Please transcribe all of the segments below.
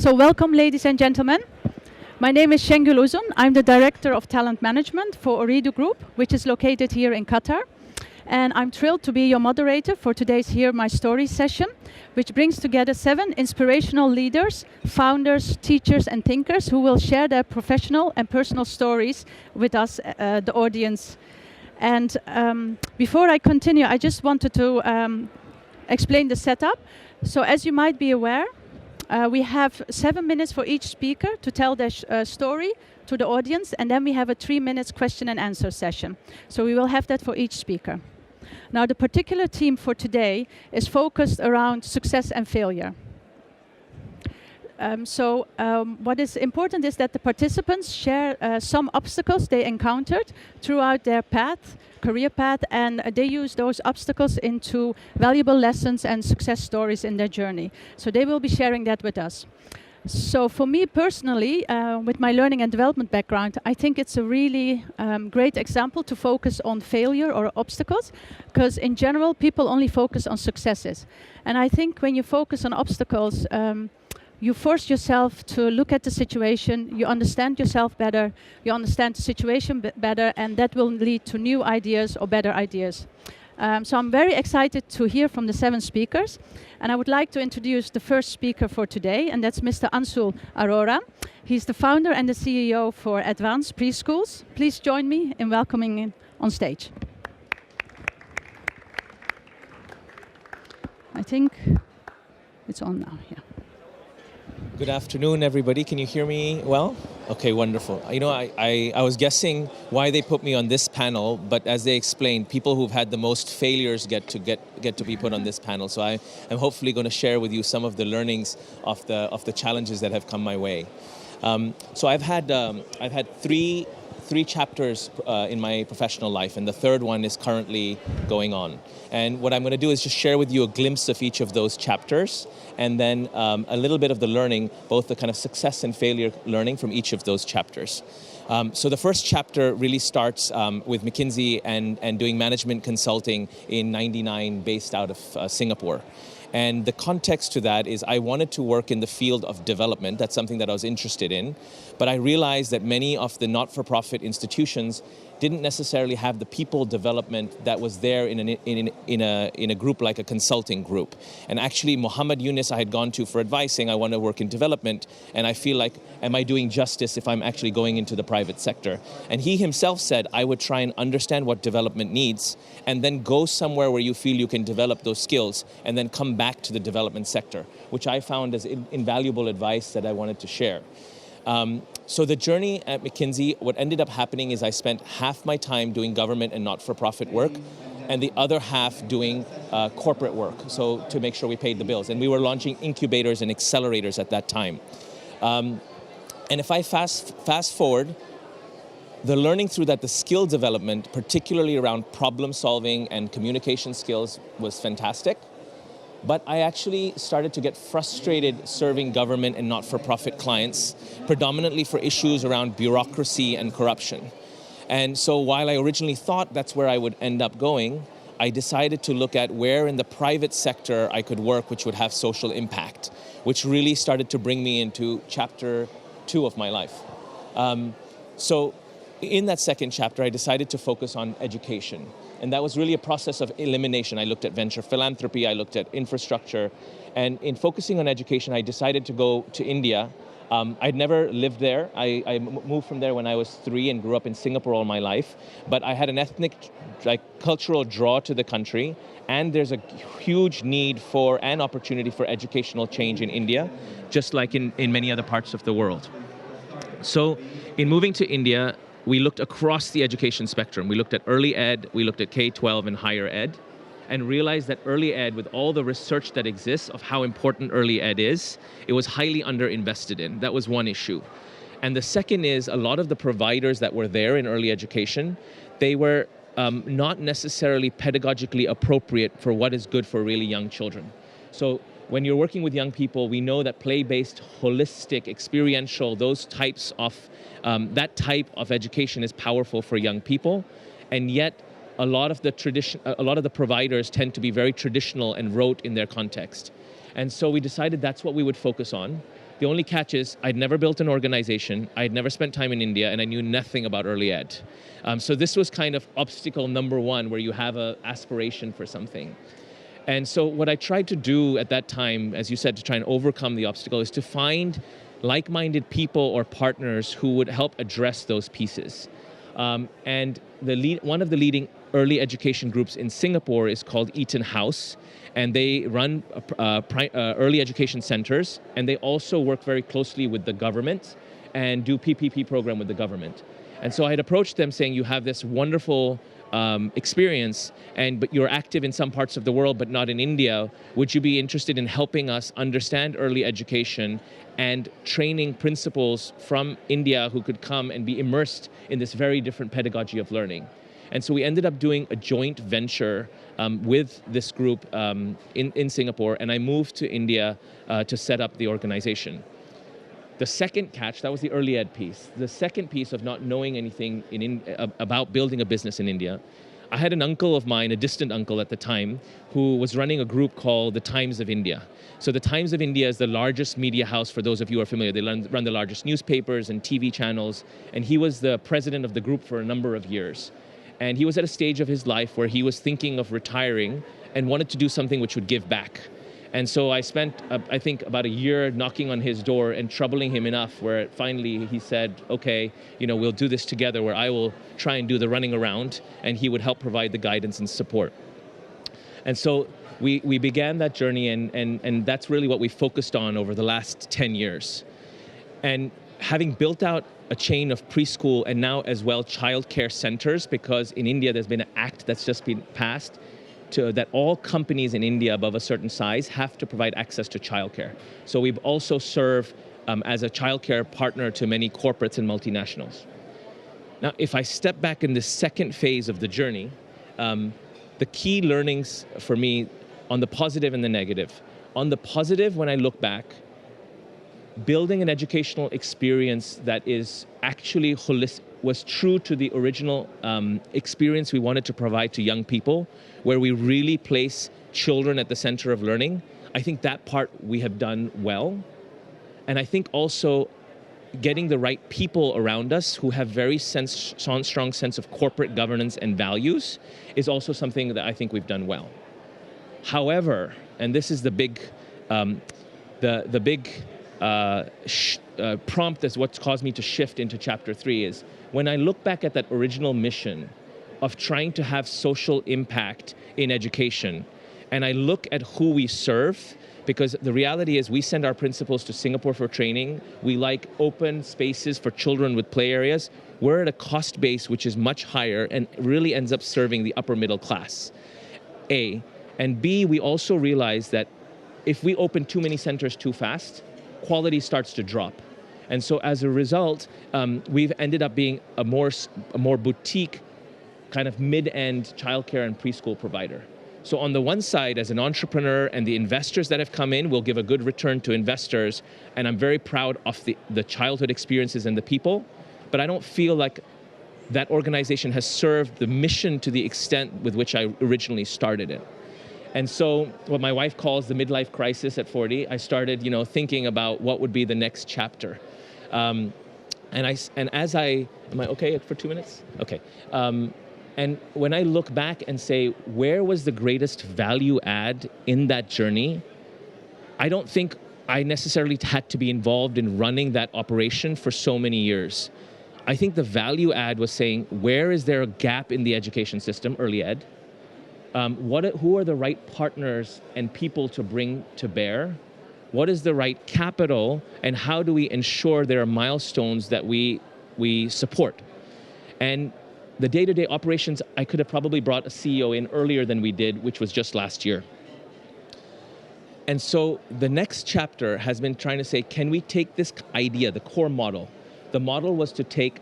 So welcome, ladies and gentlemen. My name is Sengul Uzun. I'm the Director of Talent Management for Ooredoo Group, which is located here in Qatar. And I'm thrilled to be your moderator for today's Hear My Story session, which brings together 7 inspirational leaders, founders, teachers, and thinkers who will share their professional and personal stories with us, the audience. And before I continue, I just wanted to explain the setup. So as you might be aware, we have 7 minutes for each speaker to tell their story to the audience, and then we have a 3 minutes question and answer session. So we will have that for each speaker. Now, the particular theme for today is focused around success and failure. What is important is that the participants share some obstacles they encountered throughout their career path, and they use those obstacles into valuable lessons and success stories in their journey. So they will be sharing that with us. So for me personally, with my learning and development background, I think it's a really great example to focus on failure or obstacles, because in general, people only focus on successes. And I think when you focus on obstacles, you force yourself to look at the situation, you understand yourself better, you understand the situation better, and that will lead to new ideas or better ideas. So I'm very excited to hear from the 7 speakers, and I would like to introduce the first speaker for today, and that's Mr. Anshul Arora. He's the founder and the CEO for Edvance Preschools. Please join me in welcoming him on stage. I think it's on now, yeah. Good afternoon, everybody. Can you hear me well? Okay, wonderful. You know, I was guessing why they put me on this panel, but as they explained, people who've had the most failures get to be put on this panel. So I'm hopefully going to share with you some of the learnings of the challenges that have come my way. So I've had 3 chapters in my professional life, and the third one is currently going on. And what I'm going to do is just share with you a glimpse of each of those chapters, and then a little bit of the learning, both the kind of success and failure learning from each of those chapters. So the first chapter really starts with McKinsey and doing management consulting in '99, based out of Singapore. And the context to that is I wanted to work in the field of development. That's something that I was interested in. But I realized that many of the not-for-profit institutions didn't necessarily have the people development that was there in a group like a consulting group. And actually, Muhammad Yunus I had gone to for advice saying I want to work in development, and I feel like, am I doing justice if I'm actually going into the private sector? And he himself said I would try and understand what development needs, and then go somewhere where you feel you can develop those skills, and then come back to the development sector, which I found as invaluable advice that I wanted to share. So the journey at McKinsey, what ended up happening is I spent half my time doing government and not-for-profit work, and the other half doing corporate work, so to make sure we paid the bills. And we were launching incubators and accelerators at that time. And if I fast forward, the learning through that, the skill development, particularly around problem solving and communication skills, was fantastic. But I actually started to get frustrated serving government and not-for-profit clients, predominantly for issues around bureaucracy and corruption. And so while I originally thought that's where I would end up going, I decided to look at where in the private sector I could work which would have social impact, which really started to bring me into chapter 2 of my life. So in that second chapter, I decided to focus on education. And that was really a process of elimination. I looked at venture philanthropy, I looked at infrastructure. And in focusing on education, I decided to go to India. I'd never lived there. I moved from there when I was 3 and grew up in Singapore all my life. But I had an ethnic, cultural draw to the country. And there's a huge need for and opportunity for educational change in India, just like in many other parts of the world. So in moving to India, we looked across the education spectrum. We looked at early ed, we looked at K-12 and higher ed, and realized that early ed, with all the research that exists of how important early ed is, it was highly underinvested in. That was one issue. And the second is a lot of the providers that were there in early education, they were not necessarily pedagogically appropriate for what is good for really young children. So when you're working with young people, we know that play-based, holistic, experiential, those types of, that type of education is powerful for young people, and yet a lot of the providers tend to be very traditional and rote in their context. And so we decided that's what we would focus on. The only catch is I'd never built an organization, I'd never spent time in India, and I knew nothing about early ed. So this was kind of obstacle number one, where you have an aspiration for something. And so what I tried to do at that time, as you said, to try and overcome the obstacle, is to find like-minded people or partners who would help address those pieces. And one of the leading early education groups in Singapore is called Eton House, and they run early education centers, and they also work very closely with the government and do PPP program with the government. And so I had approached them saying, you have this wonderful experience, but you're active in some parts of the world, but not in India. Would you be interested in helping us understand early education and training principals from India who could come and be immersed in this very different pedagogy of learning? And so we ended up doing a joint venture with this group in Singapore, and I moved to India to set up the organization. The second catch, that was the early ed piece. The second piece of not knowing anything about building a business in India, I had an uncle of mine, a distant uncle at the time, who was running a group called the Times of India. So the Times of India is the largest media house, for those of you who are familiar. They run the largest newspapers and TV channels, and he was the president of the group for a number of years. And he was at a stage of his life where he was thinking of retiring and wanted to do something which would give back. And so I spent, I think, about a year knocking on his door and troubling him enough where finally he said, okay, we'll do this together, where I will try and do the running around and he would help provide the guidance and support. And so we began that journey, and that's really what we focused on over the last 10 years. And having built out a chain of preschool and now as well childcare centers, because in India there's been an act that's just been passed that all companies in India above a certain size have to provide access to childcare. So we've also served as a childcare partner to many corporates and multinationals. Now, if I step back in the second phase of the journey, the key learnings for me on the positive and the negative. On the positive, when I look back, building an educational experience that is actually holistic, was true to the original experience we wanted to provide to young people, where we really place children at the center of learning. I think that part we have done well. And I think also getting the right people around us who have very strong sense of corporate governance and values is also something that I think we've done well. However, and this is the big prompt that's what's caused me to shift into chapter 3, is when I look back at that original mission of trying to have social impact in education, and I look at who we serve, because the reality is we send our principals to Singapore for training. We like open spaces for children with play areas. We're at a cost base which is much higher and really ends up serving the upper middle class, A. And B, we also realize that if we open too many centers too fast, quality starts to drop. And so as a result, we've ended up being a more boutique kind of mid-end childcare and preschool provider. So on the one side, as an entrepreneur, and the investors that have come in will give a good return to investors, and I'm very proud of the childhood experiences and the people, but I don't feel like that organization has served the mission to the extent with which I originally started it. And so what my wife calls the midlife crisis at 40, I started, thinking about what would be the next chapter. Am I okay for 2 minutes? Okay. And when I look back and say, where was the greatest value add in that journey? I don't think I necessarily had to be involved in running that operation for so many years. I think the value add was saying, where is there a gap in the education system, early ed? Who are the right partners and people to bring to bear? What is the right capital, and how do we ensure there are milestones that we support? And the day-to-day operations, I could have probably brought a CEO in earlier than we did, which was just last year. And so the next chapter has been trying to say, can we take this idea, the core model? The model was to take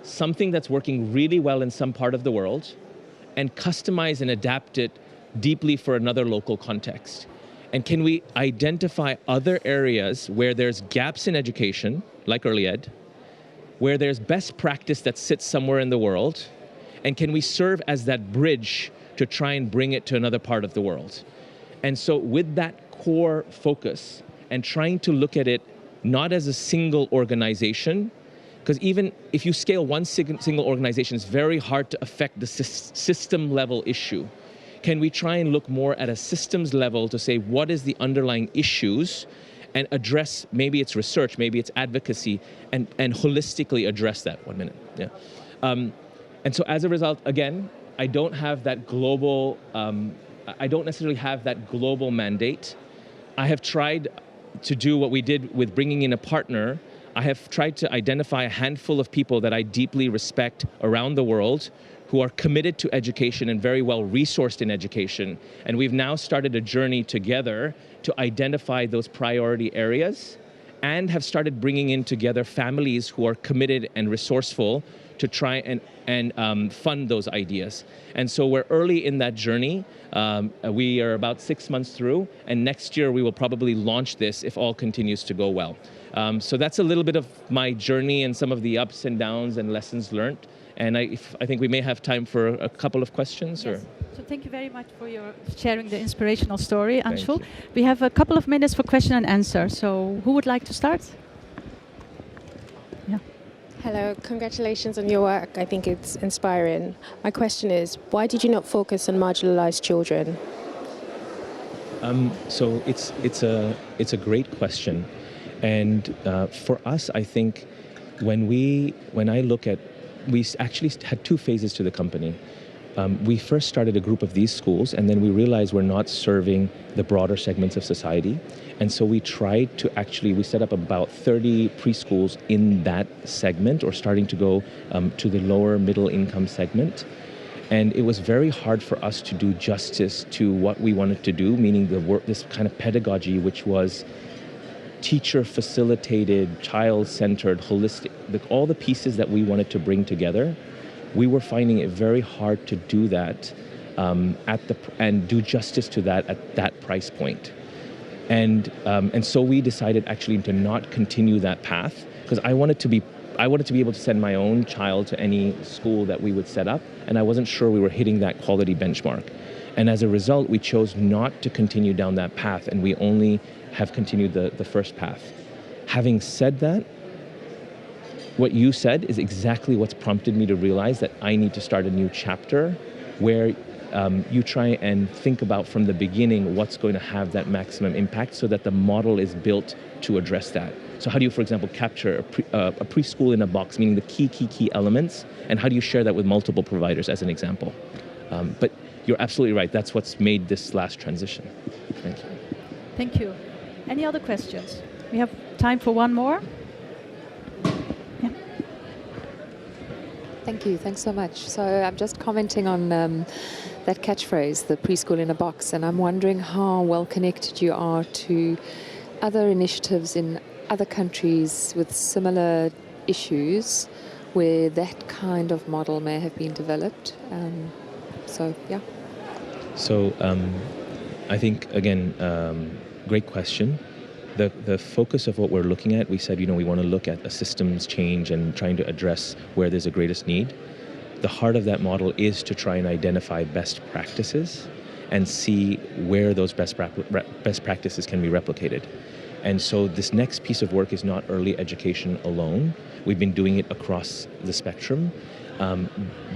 something that's working really well in some part of the world and customize and adapt it deeply for another local context. And can we identify other areas where there's gaps in education, like early ed, where there's best practice that sits somewhere in the world, and can we serve as that bridge to try and bring it to another part of the world? And so with that core focus and trying to look at it not as a single organization, because even if you scale one single organization, it's very hard to affect the system level issue. Can we try and look more at a systems level to say what is the underlying issues and address, maybe it's research, maybe it's advocacy, and holistically address that. 1 minute, yeah. And so as a result, again, I don't have that global, I don't necessarily have that global mandate. I have tried to do what we did with bringing in a partner. I have tried to identify a handful of people that I deeply respect around the world who are committed to education and very well resourced in education. And we've now started a journey together to identify those priority areas and have started bringing in together families who are committed and resourceful to try and fund those ideas. And so we're early in that journey. We are about 6 months through, and next year we will probably launch this if all continues to go well. So that's a little bit of my journey and some of the ups and downs and lessons learned. And I think we may have time for a couple of questions. Yes. Or? So thank you very much for your sharing the inspirational story, Anshul. We have a couple of minutes for question and answer. So who would like to start? Yeah. Hello, congratulations on your work. I think it's inspiring. My question is, why did you not focus on marginalized children? So it's a great question. And for us, I think when I look at, we actually had 2 phases to the company. We first started a group of these schools, and then we realized we're not serving the broader segments of society. And so we tried to we set up about 30 preschools in that segment, or starting to go to the lower middle income segment. And it was very hard for us to do justice to what we wanted to do, meaning this kind of pedagogy, which was teacher-facilitated, child-centered, holistic, all the pieces that we wanted to bring together. We were finding it very hard to do that and do justice to that at that price point. And so we decided actually to not continue that path, because I wanted to be able to send my own child to any school that we would set up, and I wasn't sure we were hitting that quality benchmark. And as a result, we chose not to continue down that path, and we only have continued the first path. Having said that, what you said is exactly what's prompted me to realize that I need to start a new chapter where you try and think about from the beginning what's going to have that maximum impact, so that the model is built to address that. So how do you, for example, capture a preschool in a box, meaning the key elements, and how do you share that with multiple providers, as an example? But you're absolutely right. That's what's made this last transition. Thank you. Thank you. Any other questions? We have time for one more. Yeah. Thank you. Thanks so much. So I'm just commenting on that catchphrase, the preschool in a box, and I'm wondering how well connected you are to other initiatives in other countries with similar issues where that kind of model may have been developed. Yeah. So I think, again, great question. The focus of what we're looking at, we said, we want to look at a systems change and trying to address where there's the greatest need. The heart of that model is to try and identify best practices and see where those best practices can be replicated. And so this next piece of work is not early education alone. We've been doing it across the spectrum.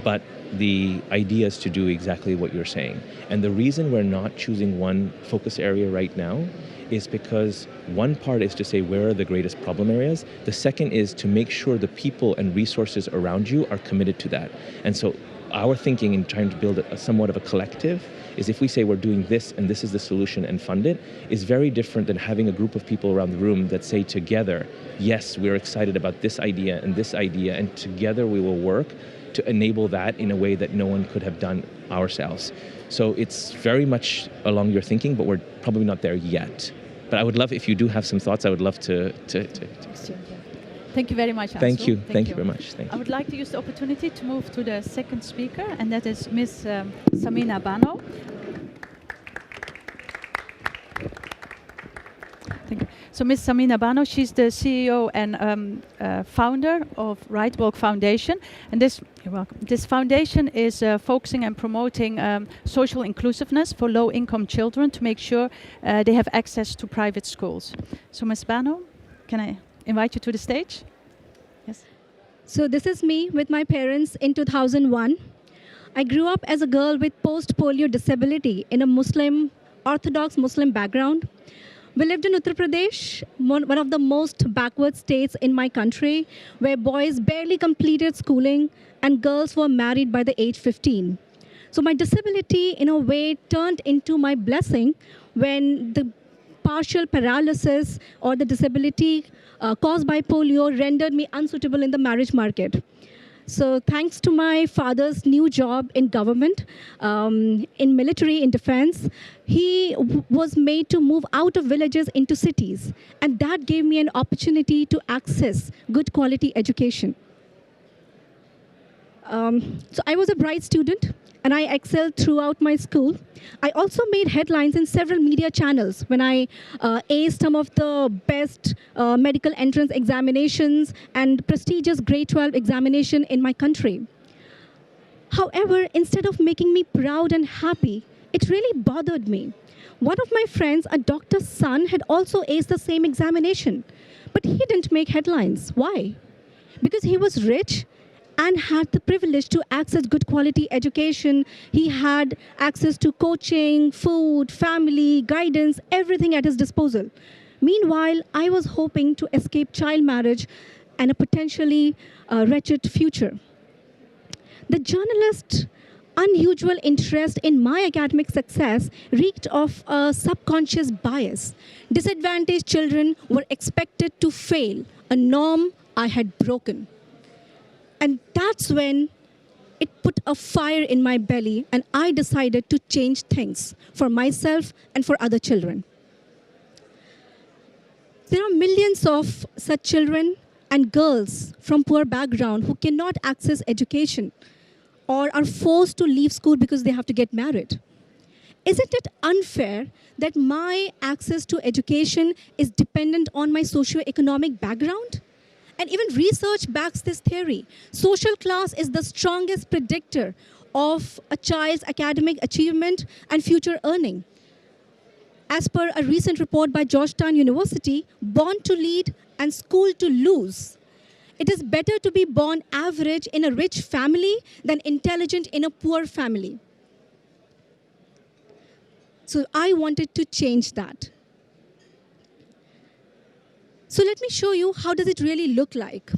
But the idea is to do exactly what you're saying. And the reason we're not choosing one focus area right now is because one part is to say where are the greatest problem areas. The second is to make sure the people and resources around you are committed to that. And so our thinking in trying to build somewhat of a collective is, if we say we're doing this and this is the solution and fund it, is very different than having a group of people around the room that say together, yes, we're excited about this idea, and together we will work to enable that in a way that no one could have done ourselves. So it's very much along your thinking, but we're probably not there yet. But I would love, if you do have some thoughts, I would love to. Thank you very much, Anshul. Thank you. Thank you very much. Thank you. I would like to use the opportunity to move to the second speaker, and that is Ms. Samina Bano. Thank you. So Ms. Samina Bano, she's the CEO and founder of Rightwalk Foundation. And this foundation is focusing and promoting social inclusiveness for low-income children to make sure they have access to private schools. So Ms. Bano? can I invite you to the stage? Yes. So this is me with my parents in 2001. I grew up as a girl with post-polio disability in a Orthodox Muslim background. We lived in Uttar Pradesh, one of the most backward states in my country, where boys barely completed schooling and girls were married by the age 15. So my disability, in a way, turned into my blessing when the partial paralysis or the disability caused by polio rendered me unsuitable in the marriage market. So thanks to my father's new job in government, in military, in defense, he was made to move out of villages into cities. And that gave me an opportunity to access good quality education. So I was a bright student, and I excelled throughout my school. I also made headlines in several media channels when I aced some of the best medical entrance examinations and prestigious grade 12 examination in my country. However, instead of making me proud and happy, it really bothered me. One of my friends, a doctor's son, had also aced the same examination, but he didn't make headlines. Why? Because he was rich and had the privilege to access good quality education. He had access to coaching, food, family, guidance, everything at his disposal. Meanwhile, I was hoping to escape child marriage and a potentially wretched future. The journalist's unusual interest in my academic success reeked of a subconscious bias. Disadvantaged children were expected to fail, a norm I had broken. And that's when it put a fire in my belly, and I decided to change things for myself and for other children. There are millions of such children and girls from poor background who cannot access education or are forced to leave school because they have to get married. Isn't it unfair that my access to education is dependent on my socioeconomic background? And even research backs this theory. Social class is the strongest predictor of a child's academic achievement and future earning. As per a recent report by Georgetown University, born to lead and school to lose, it is better to be born average in a rich family than intelligent in a poor family. So I wanted to change that. So let me show you how does it really look like.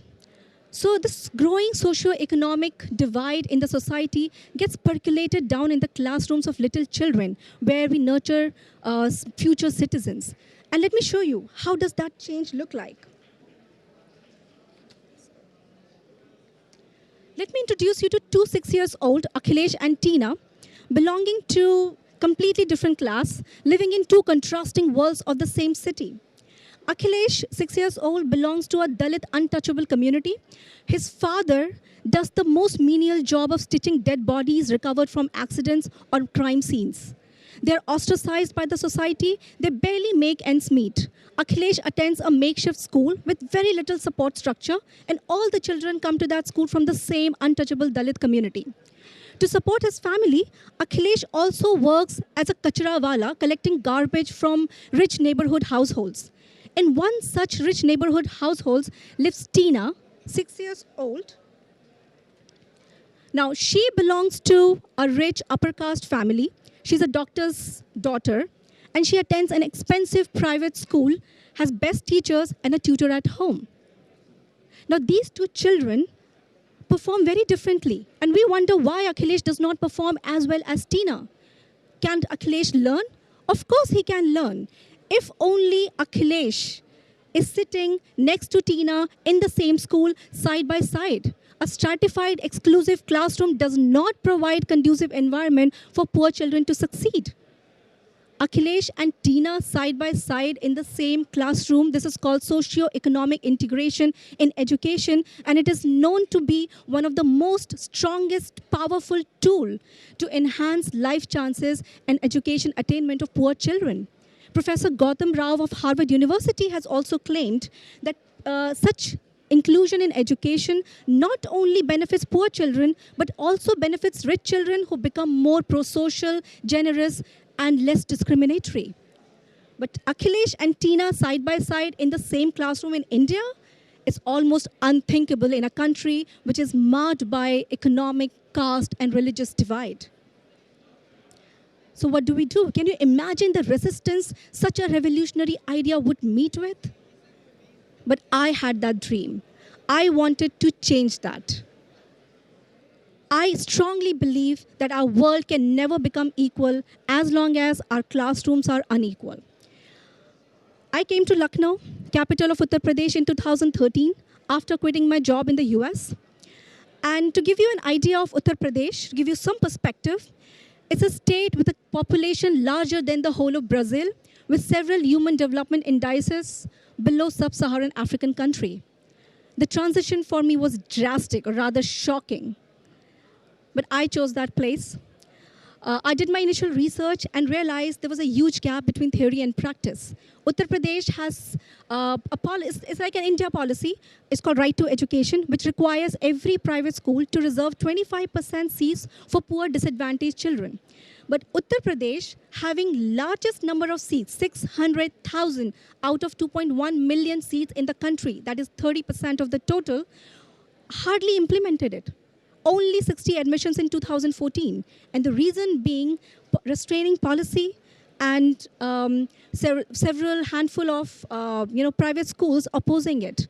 So this growing socio-economic divide in the society gets percolated down in the classrooms of little children where we nurture future citizens. And let me show you how does that change look like. Let me introduce you to two 6-year-old, Akhilesh and Tina, belonging to completely different class, living in two contrasting worlds of the same city. Akhilesh, 6 years old, belongs to a Dalit untouchable community. His father does the most menial job of stitching dead bodies recovered from accidents or crime scenes. They're ostracized by the society. They barely make ends meet. Akhilesh attends a makeshift school with very little support structure, and all the children come to that school from the same untouchable Dalit community. To support his family, Akhilesh also works as a kacharawala, collecting garbage from rich neighborhood households. In one such rich neighborhood household lives Tina, 6 years old. Now, she belongs to a rich upper caste family. She's a doctor's daughter, and she attends an expensive private school, has best teachers, and a tutor at home. Now, these two children perform very differently, and we wonder why Akhilesh does not perform as well as Tina. Can Akhilesh learn? Of course he can learn. If only Akhilesh is sitting next to Tina in the same school side by side. A stratified, exclusive classroom does not provide conducive environment for poor children to succeed. Akhilesh and Tina side by side in the same classroom. This is called socio-economic integration in education, and it is known to be one of the most strongest, powerful tool to enhance life chances and education attainment of poor children. Professor Gautam Rao of Harvard University has also claimed that such inclusion in education not only benefits poor children, but also benefits rich children who become more pro-social, generous, and less discriminatory. But Akhilesh and Tina side by side in the same classroom in India is almost unthinkable in a country which is marred by economic, caste, and religious divide. So what do we do? Can you imagine the resistance such a revolutionary idea would meet with? But I had that dream. I wanted to change that. I strongly believe that our world can never become equal as long as our classrooms are unequal. I came to Lucknow, capital of Uttar Pradesh, in 2013 after quitting my job in the US. And to give you an idea of Uttar Pradesh, to give you some perspective, it's a state with a population larger than the whole of Brazil, with several human development indices below sub-Saharan African country. The transition for me was drastic, or rather shocking. But I chose that place. I did my initial research and realized there was a huge gap between theory and practice. Uttar Pradesh has a policy, it's like an India policy. It's called Right to Education, which requires every private school to reserve 25% seats for poor, disadvantaged children. But Uttar Pradesh, having largest number of seats, 600,000 out of 2.1 million seats in the country, that is 30% of the total, hardly implemented it. Only 60 admissions in 2014. And the reason being restraining policy and several handful of private schools opposing it.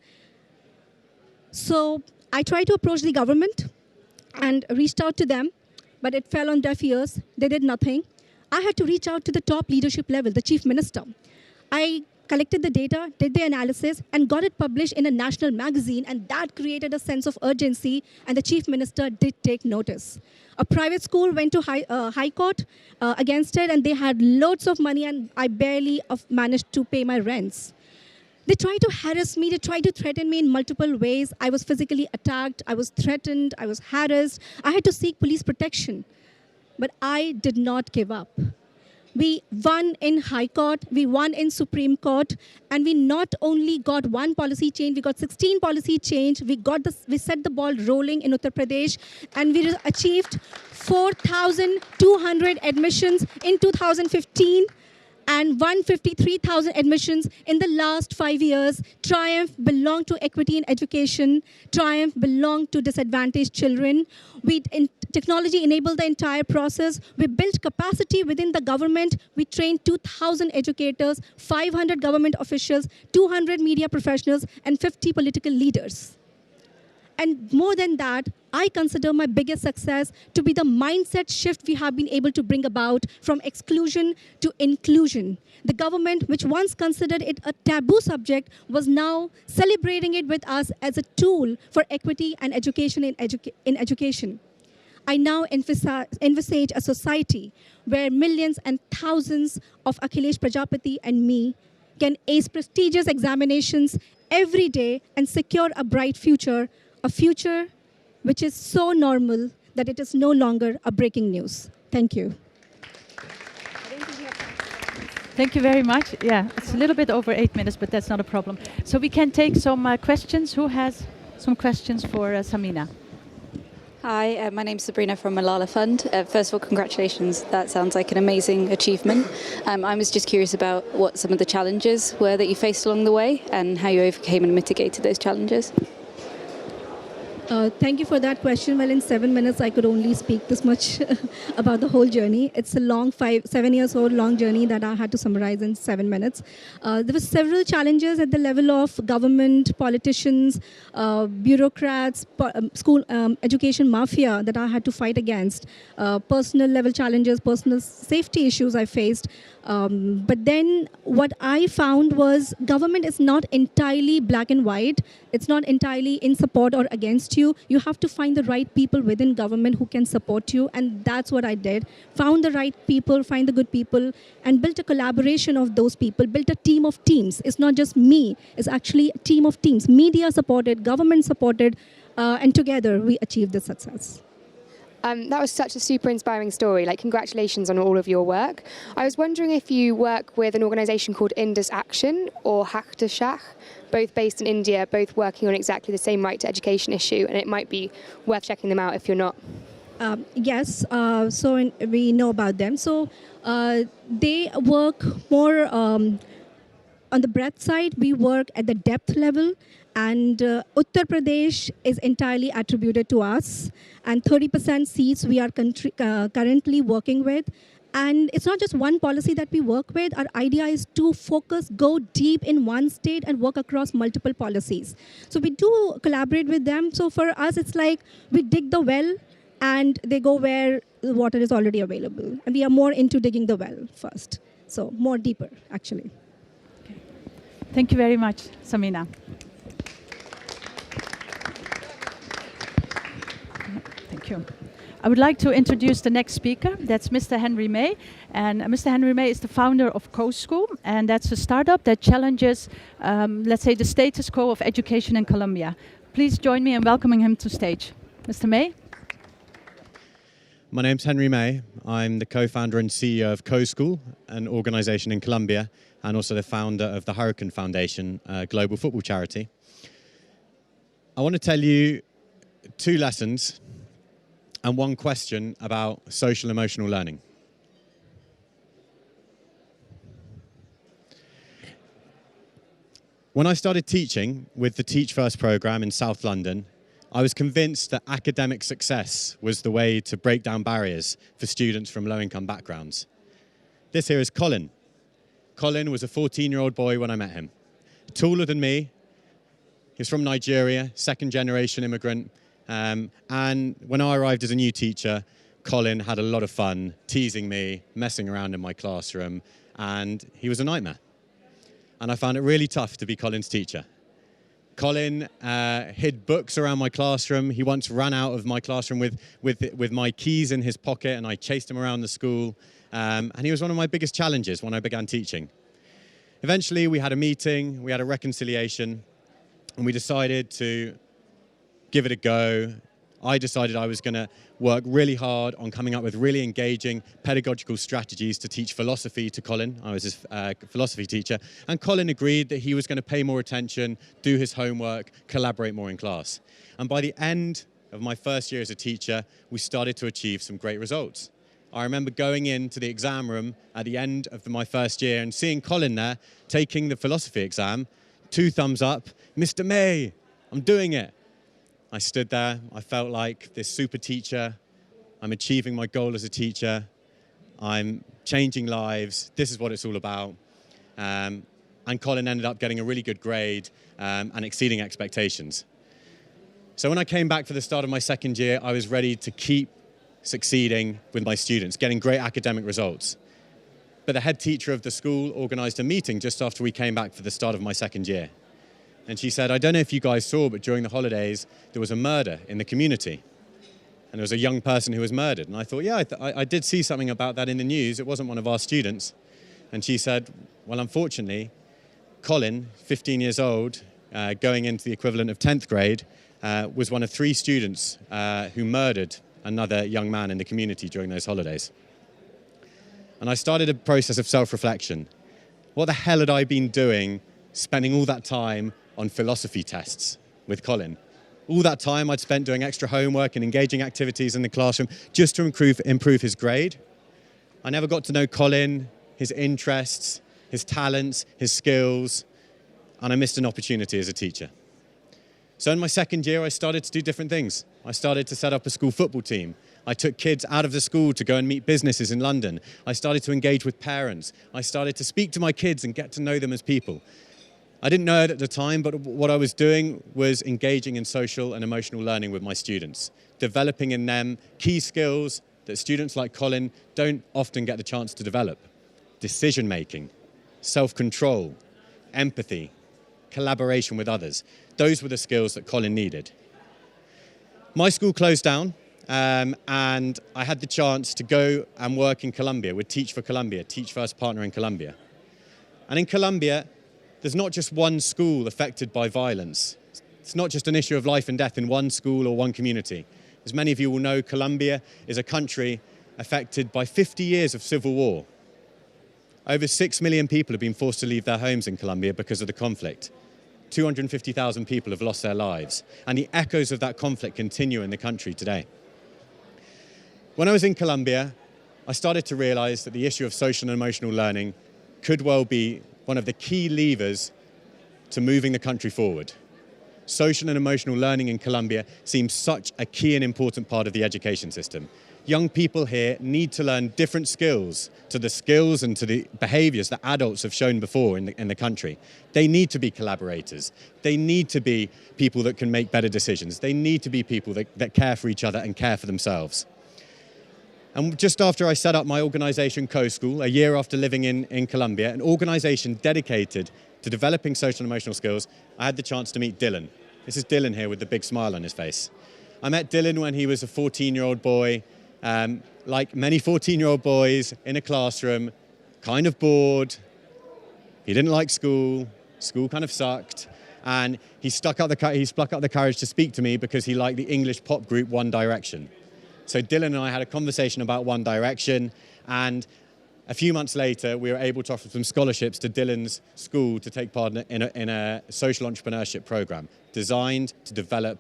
So I tried to approach the government and reached out to them, but it fell on deaf ears. They did nothing. I had to reach out to the top leadership level, the chief minister. I collected the data, did the analysis, and got it published in a national magazine, and that created a sense of urgency, and the chief minister did take notice. A private school went to high court against it, and they had loads of money, and I barely managed to pay my rents. They tried to harass me, they tried to threaten me in multiple ways. I was physically attacked, I was threatened, I was harassed. I had to seek police protection, but I did not give up. We won in High Court, we won in Supreme Court, and we not only got one policy change, we got 16 policy change, we set the ball rolling in Uttar Pradesh, and we achieved 4,200 admissions in 2015, and 153,000 admissions in the last 5 years. Triumph belonged to equity in education. Triumph belonged to disadvantaged children. Technology enabled the entire process. We built capacity within the government. We trained 2,000 educators, 500 government officials, 200 media professionals, and 50 political leaders. And more than that, I consider my biggest success to be the mindset shift we have been able to bring about from exclusion to inclusion. The government, which once considered it a taboo subject, was now celebrating it with us as a tool for equity and education in education. I now envisage a society where millions and thousands of Akhilesh Prajapati and me can ace prestigious examinations every day and secure a bright future, a future which is so normal that it is no longer a breaking news. Thank you. Thank you very much. Yeah, it's a little bit over 8 minutes, but that's not a problem. So we can take some questions. Who has some questions for Samina? Hi, my name's Sabrina from Malala Fund. First of all, congratulations. That sounds like an amazing achievement. I was just curious about what some of the challenges were that you faced along the way and how you overcame and mitigated those challenges. Thank you for that question. Well, in 7 minutes, I could only speak this much about the whole journey. It's a long 7 years old long journey that I had to summarize in 7 minutes. There were several challenges at the level of government, politicians, bureaucrats, school education mafia that I had to fight against. Personal level challenges, personal safety issues I faced. But then what I found was government is not entirely black and white. It's not entirely in support or against you. You have to find the right people within government who can support you. And that's what I did. Found the right people, find the good people, and built a collaboration of those people, built a team of teams. It's not just me. It's actually a team of teams. Media supported, government supported, and together we achieved this success. That was such a super inspiring story. Congratulations on all of your work. I was wondering if you work with an organisation called Indus Action or Haq to Shah, both based in India, both working on exactly the same right to education issue, and it might be worth checking them out if you're not. Yes, we know about them. So they work more on the breadth side. We work at the depth level, and Uttar Pradesh is entirely attributed to us. And 30% seats we are currently working with. And it's not just one policy that we work with. Our idea is to go deep in one state and work across multiple policies. So we do collaborate with them. So for us, it's like we dig the well and they go where the water is already available. And we are more into digging the well first. So more deeper, actually. Okay. Thank you very much, Samina. Thank you. I would like to introduce the next speaker. That's Mr. Henry May. And Mr. Henry May is the founder of Coschool. And that's a startup that challenges, let's say, the status quo of education in Colombia. Please join me in welcoming him to stage. Mr. May. My name's Henry May. I'm the co-founder and CEO of Coschool, an organization in Colombia, and also the founder of the Huracan Foundation, a global football charity. I want to tell you 2 lessons and 1 question about social emotional learning. When I started teaching with the Teach First program in South London, I was convinced that academic success was the way to break down barriers for students from low-income backgrounds. This here is Colin. Colin was a 14-year-old boy when I met him. Taller than me. He was from Nigeria, second-generation immigrant. And when I arrived as a new teacher, Colin had a lot of fun teasing me, messing around in my classroom, and he was a nightmare. And I found it really tough to be Colin's teacher. Colin hid books around my classroom. He once ran out of my classroom with my keys in his pocket, and I chased him around the school. And he was one of my biggest challenges when I began teaching. Eventually, we had a meeting, we had a reconciliation, and we decided to give it a go. I decided I was going to work really hard on coming up with really engaging pedagogical strategies to teach philosophy to Colin. I was his philosophy teacher. And Colin agreed that he was going to pay more attention, do his homework, collaborate more in class. And by the end of my first year as a teacher, we started to achieve some great results. I remember going into the exam room at the end of my first year and seeing Colin there taking the philosophy exam, 2 thumbs up, Mr. May, I'm doing it. I stood there, I felt like this super teacher, I'm achieving my goal as a teacher, I'm changing lives, this is what it's all about. And Colin ended up getting a really good grade and exceeding expectations. So when I came back for the start of my second year, I was ready to keep succeeding with my students, getting great academic results. But the head teacher of the school organized a meeting just after we came back for the start of my second year. And she said, I don't know if you guys saw, but during the holidays, there was a murder in the community. And there was a young person who was murdered. And I thought, yeah, I did see something about that in the news. It wasn't one of our students. And she said, well, unfortunately, Colin, 15 years old, going into the equivalent of 10th grade, was one of 3 students who murdered another young man in the community during those holidays. And I started a process of self-reflection. What the hell had I been doing spending all that time on philosophy tests with Colin? All that time I'd spent doing extra homework and engaging activities in the classroom just to improve his grade. I never got to know Colin, his interests, his talents, his skills, and I missed an opportunity as a teacher. So in my second year, I started to do different things. I started to set up a school football team. I took kids out of the school to go and meet businesses in London. I started to engage with parents. I started to speak to my kids and get to know them as people. I didn't know it at the time, but what I was doing was engaging in social and emotional learning with my students, developing in them key skills that students like Colin don't often get the chance to develop. Decision-making, self-control, empathy, collaboration with others. Those were the skills that Colin needed. My school closed down, and I had the chance to go and work in Colombia with Teach for Colombia, Teach First partner in Colombia. And in Colombia, there's not just one school affected by violence. It's not just an issue of life and death in one school or one community. As many of you will know, Colombia is a country affected by 50 years of civil war. Over 6 million people have been forced to leave their homes in Colombia because of the conflict. 250,000 people have lost their lives. And the echoes of that conflict continue in the country today. When I was in Colombia, I started to realize that the issue of social and emotional learning could well be one of the key levers to moving the country forward. Social and emotional learning in Colombia seems such a key and important part of the education system. Young people here need to learn different skills to the skills and to the behaviors that adults have shown before in the country. They need to be collaborators. They need to be people that can make better decisions. They need to be people that care for each other and care for themselves. And just after I set up my organization, Coschool, a year after living in Colombia, an organization dedicated to developing social and emotional skills, I had the chance to meet Dylan. This is Dylan here with the big smile on his face. I met Dylan when he was a 14-year-old boy, like many 14-year-old boys in a classroom, kind of bored. He didn't like school. School kind of sucked. And he stuck up the courage to speak to me because he liked the English pop group One Direction. So Dylan and I had a conversation about One Direction, and a few months later, we were able to offer some scholarships to Dylan's school to take part in a social entrepreneurship program designed to develop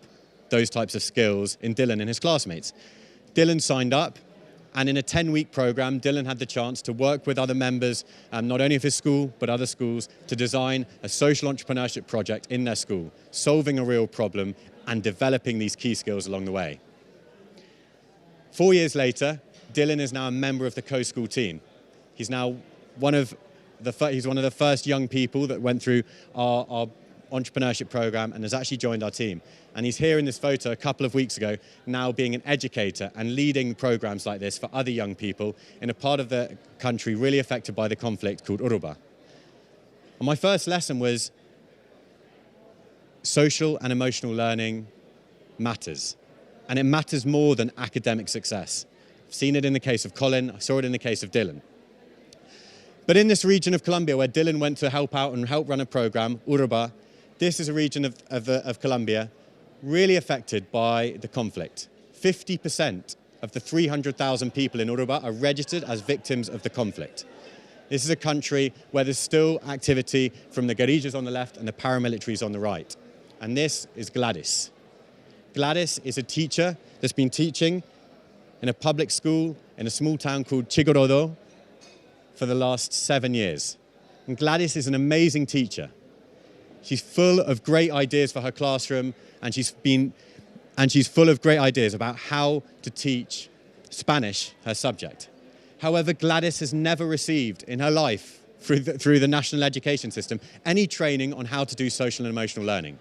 those types of skills in Dylan and his classmates. Dylan signed up, and in a 10-week program, Dylan had the chance to work with other members, not only of his school, but other schools, to design a social entrepreneurship project in their school, solving a real problem and developing these key skills along the way. 4 years later, Dylan is now a member of the Coschool team. He's now one of the first young people that went through our entrepreneurship program and has actually joined our team. And he's here in this photo a couple of weeks ago, now being an educator and leading programs like this for other young people in a part of the country really affected by the conflict called Urruba. And my first lesson was social and emotional learning matters. And it matters more than academic success. I've seen it in the case of Colin, I saw it in the case of Dylan. But in this region of Colombia where Dylan went to help out and help run a program, Urruba, this is a region of Colombia really affected by the conflict. 50% of the 300,000 people in Urruba are registered as victims of the conflict. This is a country where there's still activity from the guerrillas on the left and the paramilitaries on the right. And this is Gladys. Gladys is a teacher that's been teaching in a public school in a small town called Chigorodo for the last 7 years. And Gladys is an amazing teacher. She's full of great ideas for her classroom, and she's full of great ideas about how to teach Spanish, her subject. However, Gladys has never received in her life, through the national education system, any training on how to do social and emotional learning.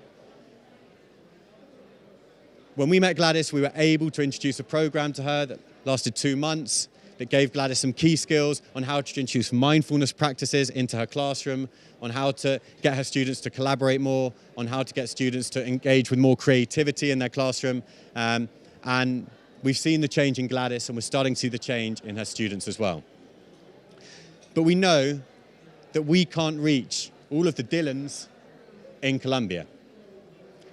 When we met Gladys, we were able to introduce a program to her that lasted 2 months, that gave Gladys some key skills on how to introduce mindfulness practices into her classroom, on how to get her students to collaborate more, on how to get students to engage with more creativity in their classroom. And we've seen the change in Gladys, and we're starting to see the change in her students as well. But we know that we can't reach all of the Dylans in Colombia.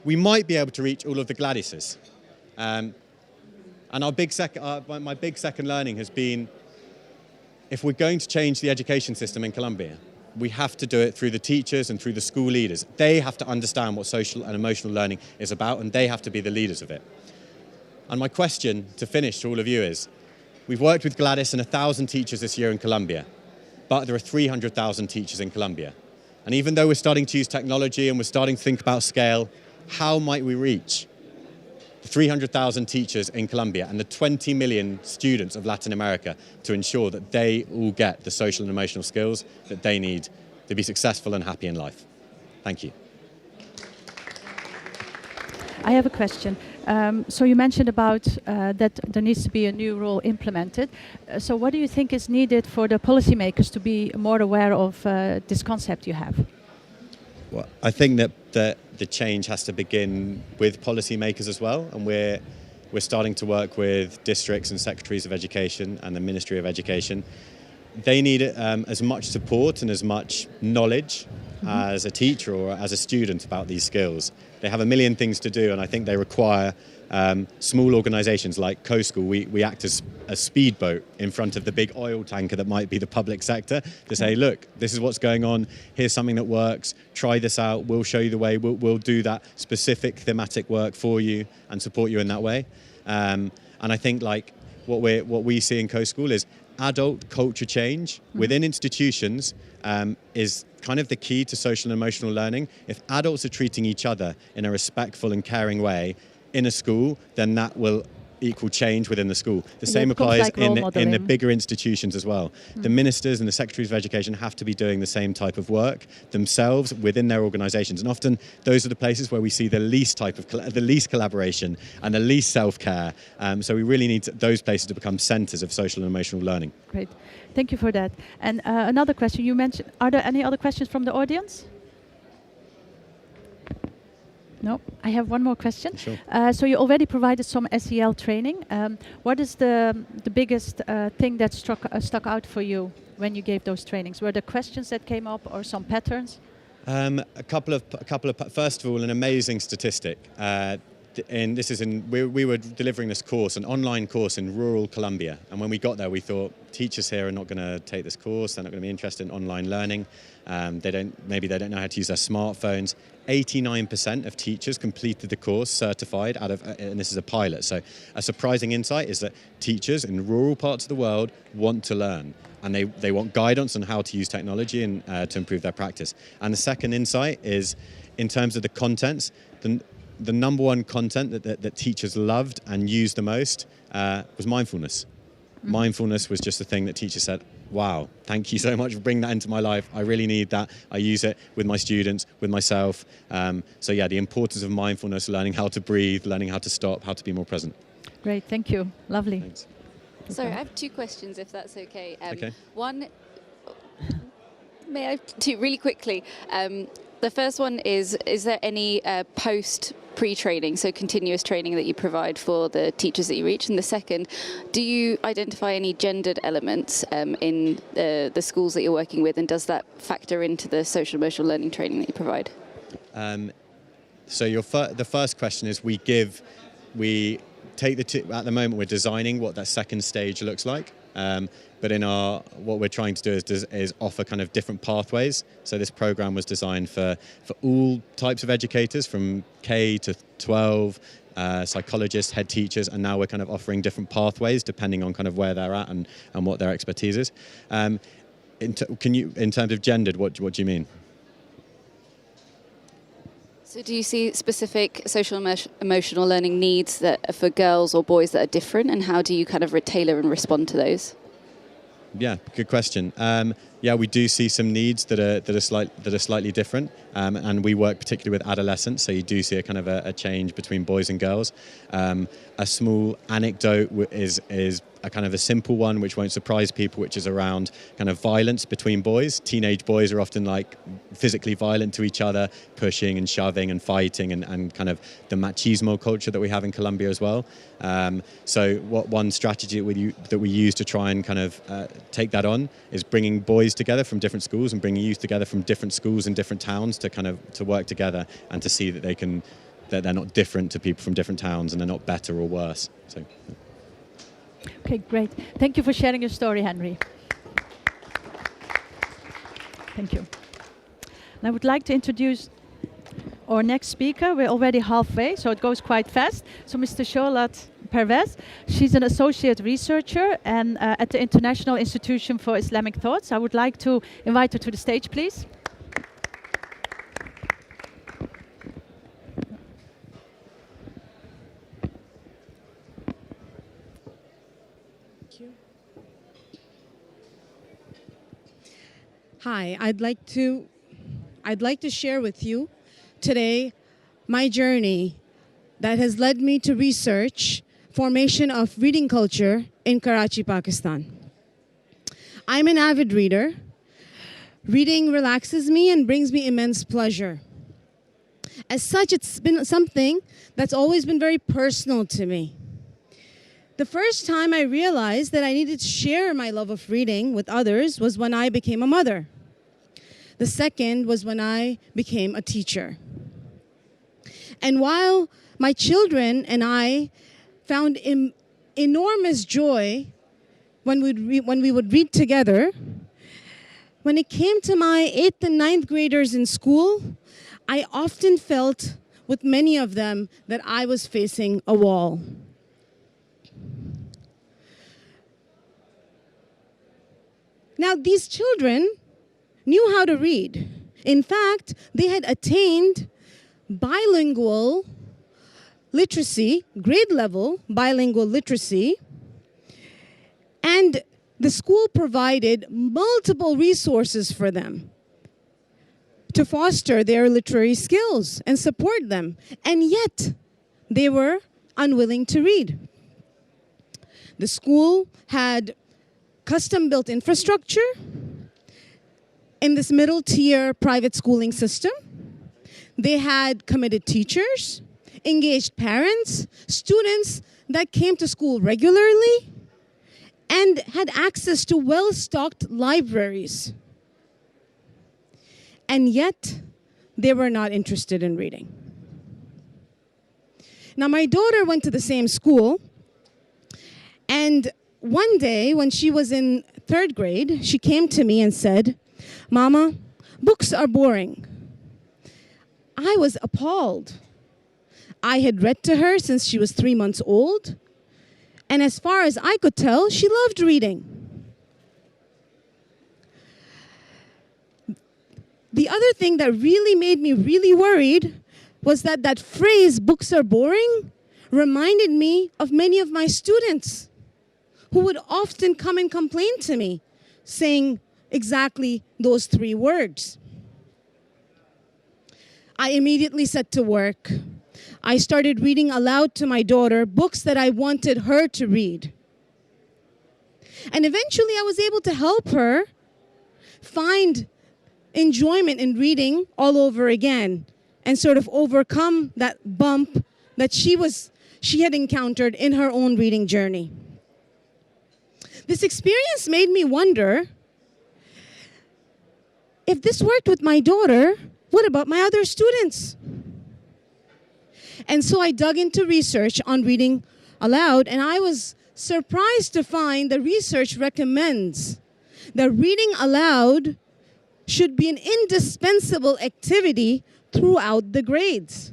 We might be able to reach all of the Gladyses. And my big second learning has been, if we're going to change the education system in Colombia, we have to do it through the teachers and through the school leaders. They have to understand what social and emotional learning is about, and they have to be the leaders of it. And my question to finish to all of you is, we've worked with Gladys and 1,000 teachers this year in Colombia, but there are 300,000 teachers in Colombia. And even though we're starting to use technology and we're starting to think about scale, how might we reach the 300,000 teachers in Colombia and the 20 million students of Latin America to ensure that they all get the social and emotional skills that they need to be successful and happy in life? Thank you. I have a question. So you mentioned about that there needs to be a new rule implemented. So what do you think is needed for the policymakers to be more aware of this concept you have? Well, I think that the change has to begin with policymakers as well, and we're starting to work with districts and secretaries of education and the Ministry of Education. They need as much support and as much knowledge as a teacher or as a student about these skills. They have a million things to do, and I think they require small organisations like Coschool. We act as a speedboat in front of the big oil tanker that might be the public sector to say, look, this is what's going on, here's something that works, try this out, we'll show you the way, we'll do that specific thematic work for you and support you in that way. And I think what we see in Coschool is adult culture change within institutions is kind of the key to social and emotional learning. If adults are treating each other in a respectful and caring way in a school, then that will equal change within the school. The same applies in the bigger institutions as well. The ministers and the secretaries of education have to be doing the same type of work themselves within their organisations, and often those are the places where we see the least collaboration and the least self-care. So we really need those places to become centres of social and emotional learning. Great, thank you for that. And another question you mentioned. Are there any other questions from the audience? No, I have one more question. Sure. So you already provided some SEL training. What is the biggest thing that stuck out for you when you gave those trainings? Were there questions that came up or some patterns? A couple of. First of all, an amazing statistic. We were delivering this course, an online course in rural Colombia, and when we got there, we thought teachers here are not going to take this course. They're not going to be interested in online learning. Maybe they don't know how to use their smartphones. 89% of teachers completed the course certified and this is a pilot. So a surprising insight is that teachers in rural parts of the world want to learn, and they want guidance on how to use technology and to improve their practice. And the second insight is, in terms of the contents, the number one content that teachers loved and used the most was mindfulness. Mindfulness was just the thing that teachers said, wow, thank you so much for bringing that into my life. I really need that. I use it with my students, with myself. So yeah, the importance of mindfulness, learning how to breathe, learning how to stop, how to be more present. Great, thank you. Lovely. Thanks. Sorry, I have two questions, if that's okay. Okay. One, may I, two, really quickly. The first one is there any pre-training, so continuous training that you provide for the teachers that you reach? And the second, do you identify any gendered elements in the schools that you're working with, and does that factor into the social emotional learning training that you provide? So the first question is at the moment we're designing what that second stage looks like. But what we're trying to do is offer kind of different pathways. So this program was designed for all types of educators, from K to 12, psychologists, head teachers, and now we're kind of offering different pathways depending on kind of where they're at and what their expertise is. In terms of gendered, what do you mean? So do you see specific social emotional learning needs that are for girls or boys that are different, and how do you kind of tailor and respond to those? Yeah, good question. We do see some needs that are slightly different, and we work particularly with adolescents. So you do see a kind of a change between boys and girls. A small anecdote is a kind of a simple one, which won't surprise people, which is around kind of violence between boys. Teenage boys are often like physically violent to each other, pushing and shoving and fighting, and kind of the machismo culture that we have in Colombia as well. So one strategy that we use to try and kind of take that on is bringing boys together from different schools and bringing youth together from different schools in different towns to work together and to see that they're not different to people from different towns, and they're not better or worse. So. Okay, great. Thank you for sharing your story, Henry. Thank you. And I would like to introduce our next speaker. We're already halfway, so it goes quite fast. So Mr. Saulat Pervez, she's an associate researcher and at the International Institution for Islamic Thoughts. I would like to invite her to the stage, please. Hi, I'd like to share with you today my journey that has led me to research formation of reading culture in Karachi, Pakistan. I'm an avid reader. Reading relaxes me and brings me immense pleasure. As such, it's been something that's always been very personal to me. The first time I realized that I needed to share my love of reading with others was when I became a mother. The second was when I became a teacher. And while my children and I found enormous joy when we would read together, when it came to my 8th and 9th graders in school, I often felt with many of them that I was facing a wall. Now, these children knew how to read. In fact, they had attained bilingual literacy, grade level bilingual literacy, and the school provided multiple resources for them to foster their literary skills and support them. And yet, they were unwilling to read. The school had custom-built infrastructure in this middle-tier private schooling system. They had committed teachers, engaged parents, students that came to school regularly, and had access to well-stocked libraries. And yet, they were not interested in reading. Now, my daughter went to the same school, and one day when she was in 3rd grade, she came to me and said, "Mama, books are boring." I was appalled. I had read to her since she was 3 months old, and as far as I could tell, she loved reading. The other thing that really made me really worried was that phrase, "books are boring," reminded me of many of my students who would often come and complain to me, saying exactly those 3 words. I immediately set to work. I started reading aloud to my daughter books that I wanted her to read. And eventually I was able to help her find enjoyment in reading all over again and sort of overcome that bump that she had encountered in her own reading journey. This experience made me wonder, if this worked with my daughter, what about my other students? And so I dug into research on reading aloud, and I was surprised to find the research recommends that reading aloud should be an indispensable activity throughout the grades.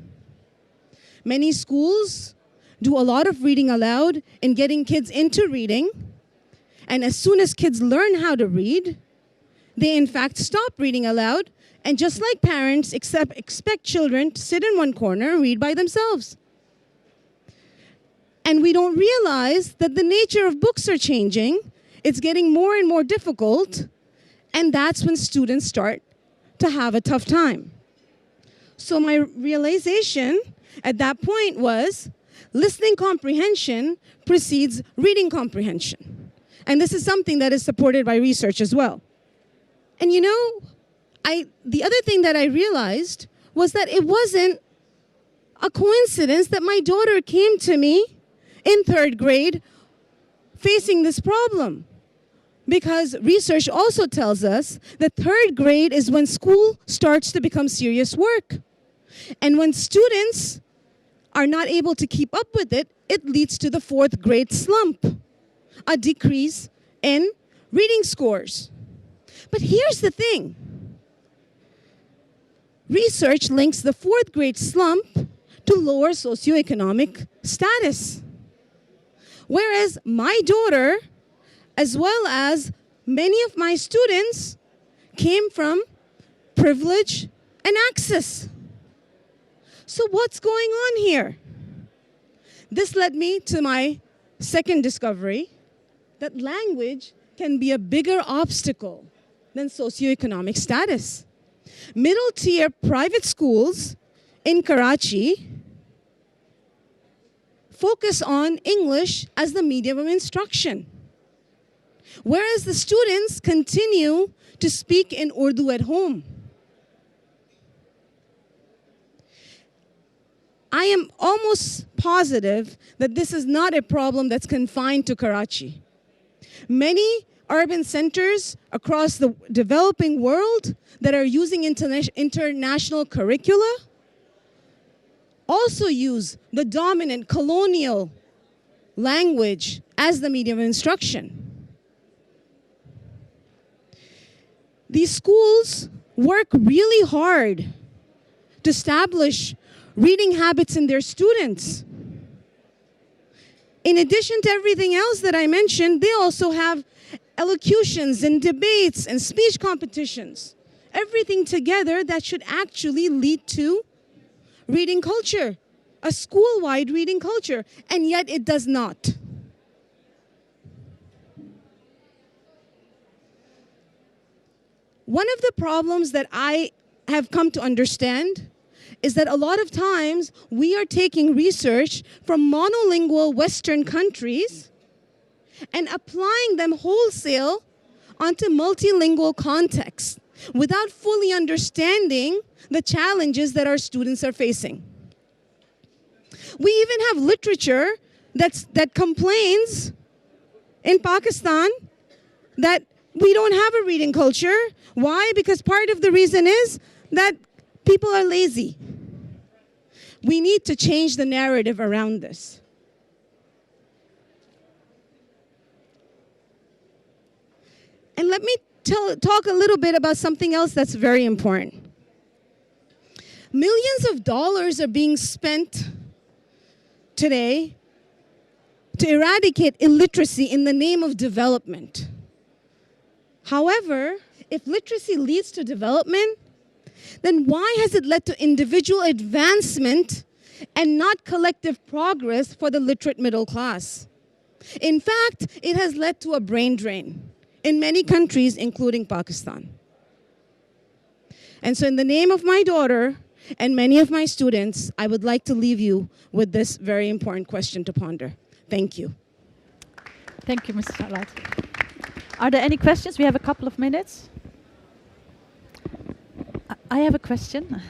Many schools do a lot of reading aloud in getting kids into reading, and as soon as kids learn how to read, they in fact stop reading aloud, and just like parents expect children to sit in one corner and read by themselves. And we don't realize that the nature of books are changing. It's getting more and more difficult, and that's when students start to have a tough time. So my realization at that point was listening comprehension precedes reading comprehension. And this is something that is supported by research as well. And you know, the other thing that I realized was that it wasn't a coincidence that my daughter came to me in 3rd grade facing this problem. Because research also tells us that 3rd grade is when school starts to become serious work. And when students are not able to keep up with it, it leads to the 4th grade slump, a decrease in reading scores. But here's the thing. Research links the 4th grade slump to lower socioeconomic status. Whereas my daughter, as well as many of my students, came from privilege and access. So what's going on here? This led me to my second discovery, that language can be a bigger obstacle than socioeconomic status. Middle-tier private schools in Karachi focus on English as the medium of instruction, whereas the students continue to speak in Urdu at home. I am almost positive that this is not a problem that's confined to Karachi. Many urban centers across the developing world that are using international curricula also use the dominant colonial language as the medium of instruction. These schools work really hard to establish reading habits in their students. In addition to everything else that I mentioned, they also have elocutions and debates and speech competitions. Everything together that should actually lead to reading culture, a school-wide reading culture, and yet it does not. One of the problems that I have come to understand is that a lot of times we are taking research from monolingual Western countries and applying them wholesale onto multilingual contexts without fully understanding the challenges that our students are facing. We even have literature that complains in Pakistan that we don't have a reading culture. Why? Because part of the reason is that people are lazy. We need to change the narrative around this. And let me talk a little bit about something else that's very important. Millions of dollars are being spent today to eradicate illiteracy in the name of development. However, if literacy leads to development, then why has it led to individual advancement and not collective progress for the literate middle class? In fact, it has led to a brain drain in many countries, including Pakistan. And so in the name of my daughter and many of my students, I would like to leave you with this very important question to ponder. Thank you. Thank you, Ms. Saulat. Are there any questions? We have a couple of minutes. I have a question.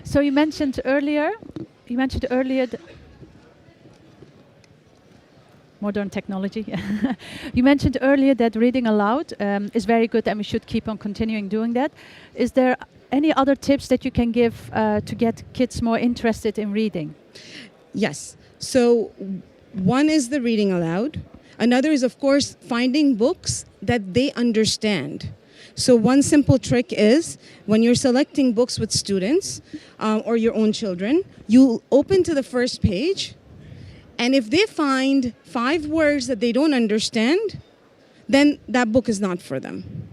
So you mentioned earlier modern technology. You mentioned earlier that reading aloud is very good and we should keep on continuing doing that. Is there any other tips that you can give to get kids more interested in reading? Yes. So one is the reading aloud. Another is, of course, finding books that they understand. So one simple trick is when you're selecting books with students or your own children, you open to the first page, and if they find 5 words that they don't understand, then that book is not for them.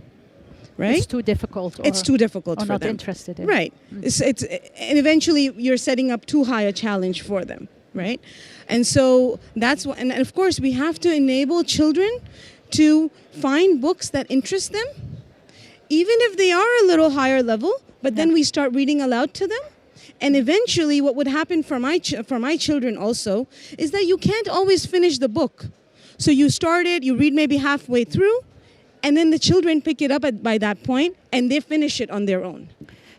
Right? It's too difficult. It's too difficult or for not them. Interested in. Right. And eventually you're setting up too high a challenge for them. Right? And so that's what, and of course we have to enable children to find books that interest them, even if they are a little higher level, but then we start reading aloud to them. And eventually what would happen for my children also is that you can't always finish the book. So you read maybe halfway through, and then the children pick it up by that point, and they finish it on their own.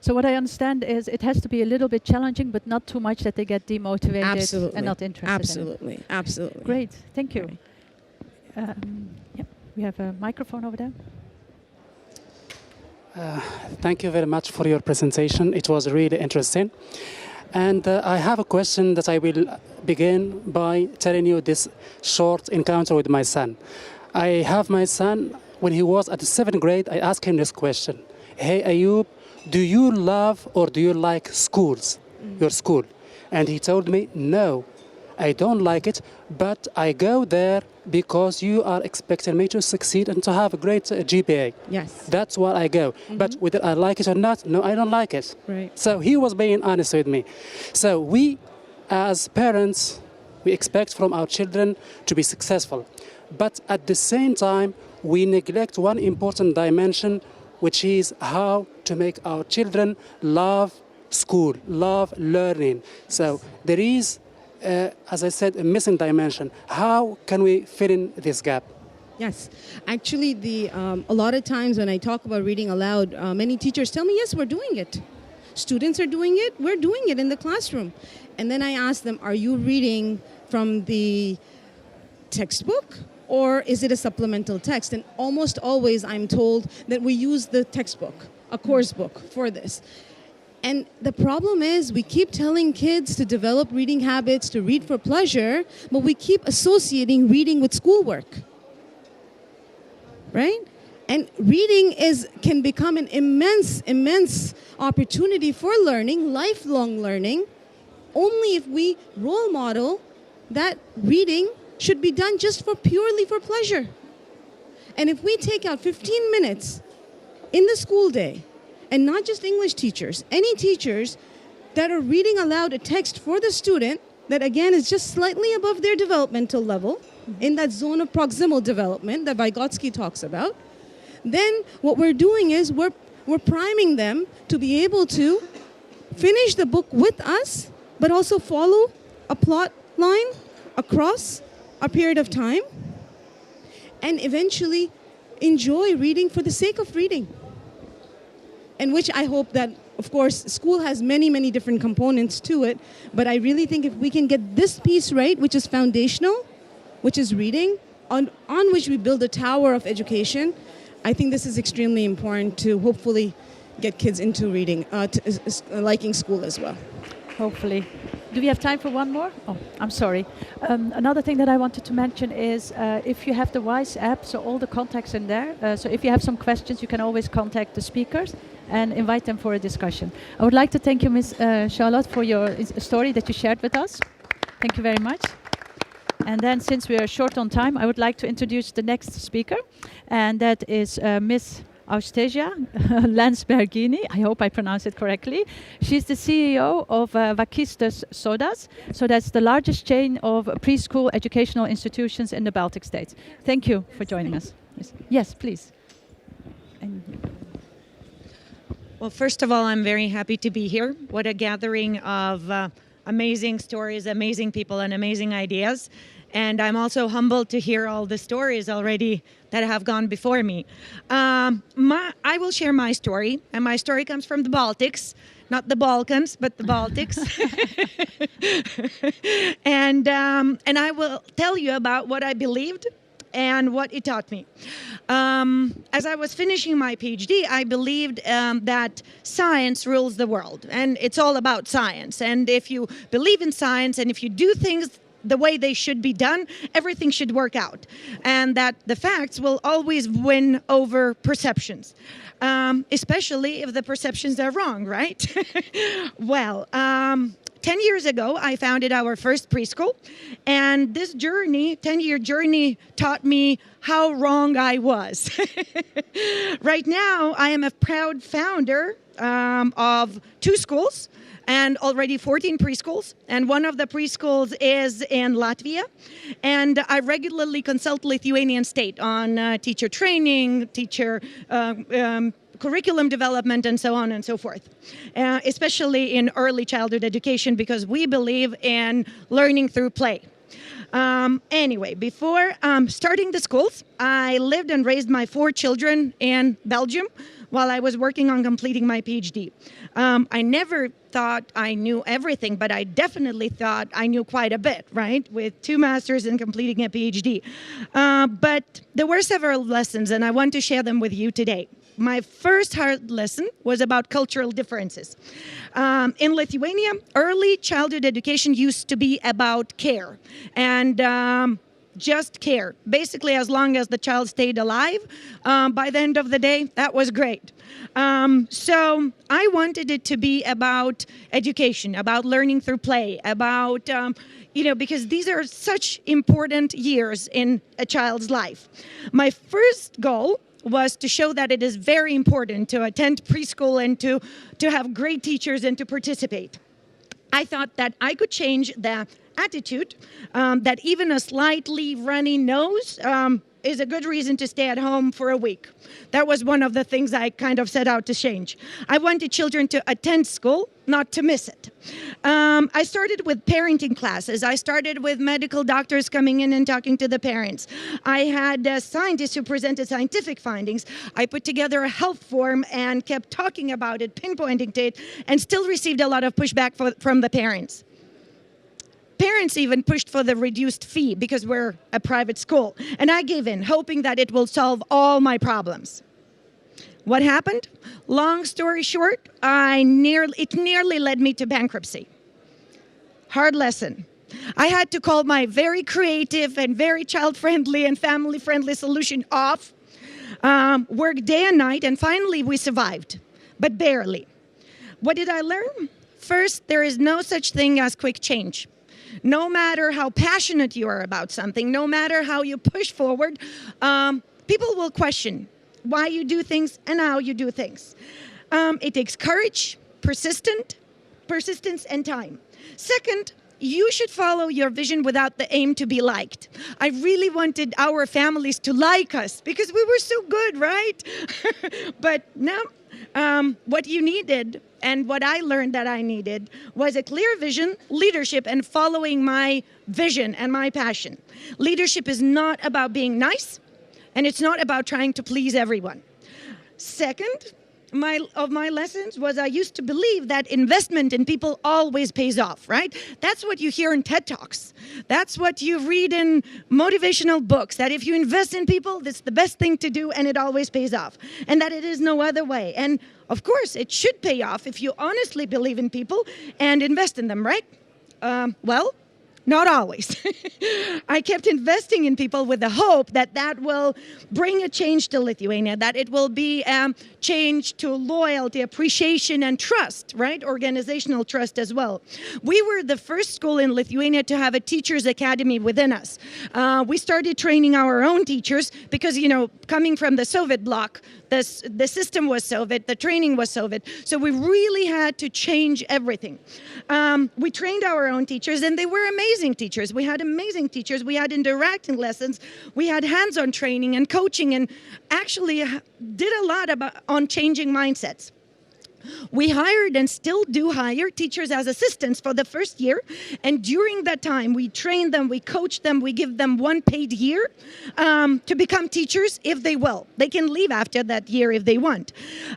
So what I understand is it has to be a little bit challenging, but not too much that they get demotivated and not interested. Absolutely. In it. Absolutely. Great. Thank you. We have a microphone over there. Thank you very much for your presentation. It was really interesting. And I have a question that I will begin by telling you this short encounter with my son. I have my son, when he was at the 7th grade, I asked him this question. Hey, Ayub, do you love or do you like schools, your school? And he told me, no, I don't like it, but I go there because you are expecting me to succeed and to have a great GPA. Yes. That's why I go. But whether I like it or not, no, I don't like it. Right. So he was being honest with me. So we, as parents, we expect from our children to be successful. But at the same time, we neglect one important dimension, which is how to make our children love school, love learning. So there is, as I said, a missing dimension. How can we fill in this gap? Yes. Actually, a lot of times when I talk about reading aloud, many teachers tell me, yes, we're doing it. Students are doing it. We're doing it in the classroom. And then I ask them, are you reading from the textbook? Or is it a supplemental text? And almost always I'm told that we use the textbook, a course book for this. And the problem is we keep telling kids to develop reading habits, to read for pleasure, but we keep associating reading with schoolwork. Right? And reading can become an immense opportunity for learning, lifelong learning, only if we role model that reading should be done just purely for pleasure. And if we take out 15 minutes in the school day, and not just English teachers, any teachers that are reading aloud a text for the student that, again, is just slightly above their developmental level, in that zone of proximal development that Vaikystes talks about, then what we're doing is we're priming them to be able to finish the book with us, but also follow a plot line across a period of time, and eventually enjoy reading for the sake of reading. And which I hope that, of course, school has many, many different components to it, but I really think if we can get this piece right, which is foundational, which is reading, on which we build a tower of education, I think this is extremely important to hopefully get kids into reading, liking school as well. Hopefully. Do we have time for one more? Oh, I'm sorry. Another thing that I wanted to mention is if you have the Wise app, so all the contacts in there. So if you have some questions, you can always contact the speakers and invite them for a discussion. I would like to thank you, Ms. Charlotte, for your story that you shared with us. Thank you very much. And then, since we are short on time, I would like to introduce the next speaker, and that is Ms. Austeja Landsbergiene. I hope I pronounced it correctly. She's the CEO of Vaikystes Sodas. So that's the largest chain of preschool educational institutions in the Baltic states. Thank you for joining us. Yes, please. Well, first of all, I'm very happy to be here. What a gathering of amazing stories, amazing people, and amazing ideas. And I'm also humbled to hear all the stories already that have gone before me. I will share my story, and my story comes from the Baltics, not the Balkans, but the Baltics. and I will tell you about what I believed and what it taught me. As I was finishing my PhD, I believed that science rules the world, and it's all about science. And if you believe in science, and if you do things the way they should be done, everything should work out. And that the facts will always win over perceptions, especially if the perceptions are wrong, right? Well, 10 years ago, I founded our first preschool, and this journey, 10-year journey, taught me how wrong I was. Right now, I am a proud founder of 2 schools and already 14 preschools, and one of the preschools is in Latvia, and I regularly consult Lithuanian state on teacher training, teacher curriculum development, and so on and so forth, especially in early childhood education, because we believe in learning through play. Anyway, before starting the schools, I lived and raised my 4 children in Belgium while I was working on completing my PhD. I never thought I knew everything, but I definitely thought I knew quite a bit, right? With 2 masters and completing a PhD. But there were several lessons, and I want to share them with you today. My first hard lesson was about cultural differences. In Lithuania, early childhood education used to be about care, and just care. Basically, as long as the child stayed alive, by the end of the day, that was great. So I wanted it to be about education, about learning through play, about, because these are such important years in a child's life. My first goal was to show that it is very important to attend preschool and to have great teachers and to participate. I thought that I could change the attitude that even a slightly runny nose is a good reason to stay at home for a week. That was one of the things I kind of set out to change. I wanted children to attend school, not to miss it. I started with parenting classes. I started with medical doctors coming in and talking to the parents. I had scientists who presented scientific findings. I put together a health form and kept talking about it, pinpointing to it, and still received a lot of pushback from the parents. Parents even pushed for the reduced fee because we're a private school. And I gave in, hoping that it will solve all my problems. What happened? Long story short, it nearly led me to bankruptcy. Hard lesson. I had to call my very creative and very child-friendly and family-friendly solution off, work day and night, and finally we survived, but barely. What did I learn? First, there is no such thing as quick change. No matter how passionate you are about something, no matter how you push forward, people will question why you do things and how you do things. It takes courage, persistence, and time. Second, you should follow your vision without the aim to be liked. I really wanted our families to like us because we were so good, right? But now, what you needed and what I learned that I needed was a clear vision, leadership, and following my vision and my passion. Leadership is not about being nice, and it's not about trying to please everyone. Second, my lessons was I used to believe that investment in people always pays off, right? That's what you hear in TED Talks. That's what you read in motivational books, that if you invest in people, that's the best thing to do and it always pays off. And that it is no other way. And of course, it should pay off if you honestly believe in people and invest in them, right? Well, not always. I kept investing in people with the hope that that will bring a change to Lithuania, that it will be change to loyalty, appreciation, and trust, right? Organizational trust as well. We were the first school in Lithuania to have a teachers' academy within us. We started training our own teachers because, coming from the Soviet bloc, the system was Soviet, the training was Soviet, so we really had to change everything. We trained our own teachers, and they were amazing teachers. We had amazing teachers. We had interacting lessons. We had hands-on training and coaching, and actually did a lot on changing mindsets. We hired and still do hire teachers as assistants for the first year. And during that time, we train them, we coach them, we give them 1 paid year to become teachers if they will. They can leave after that year if they want.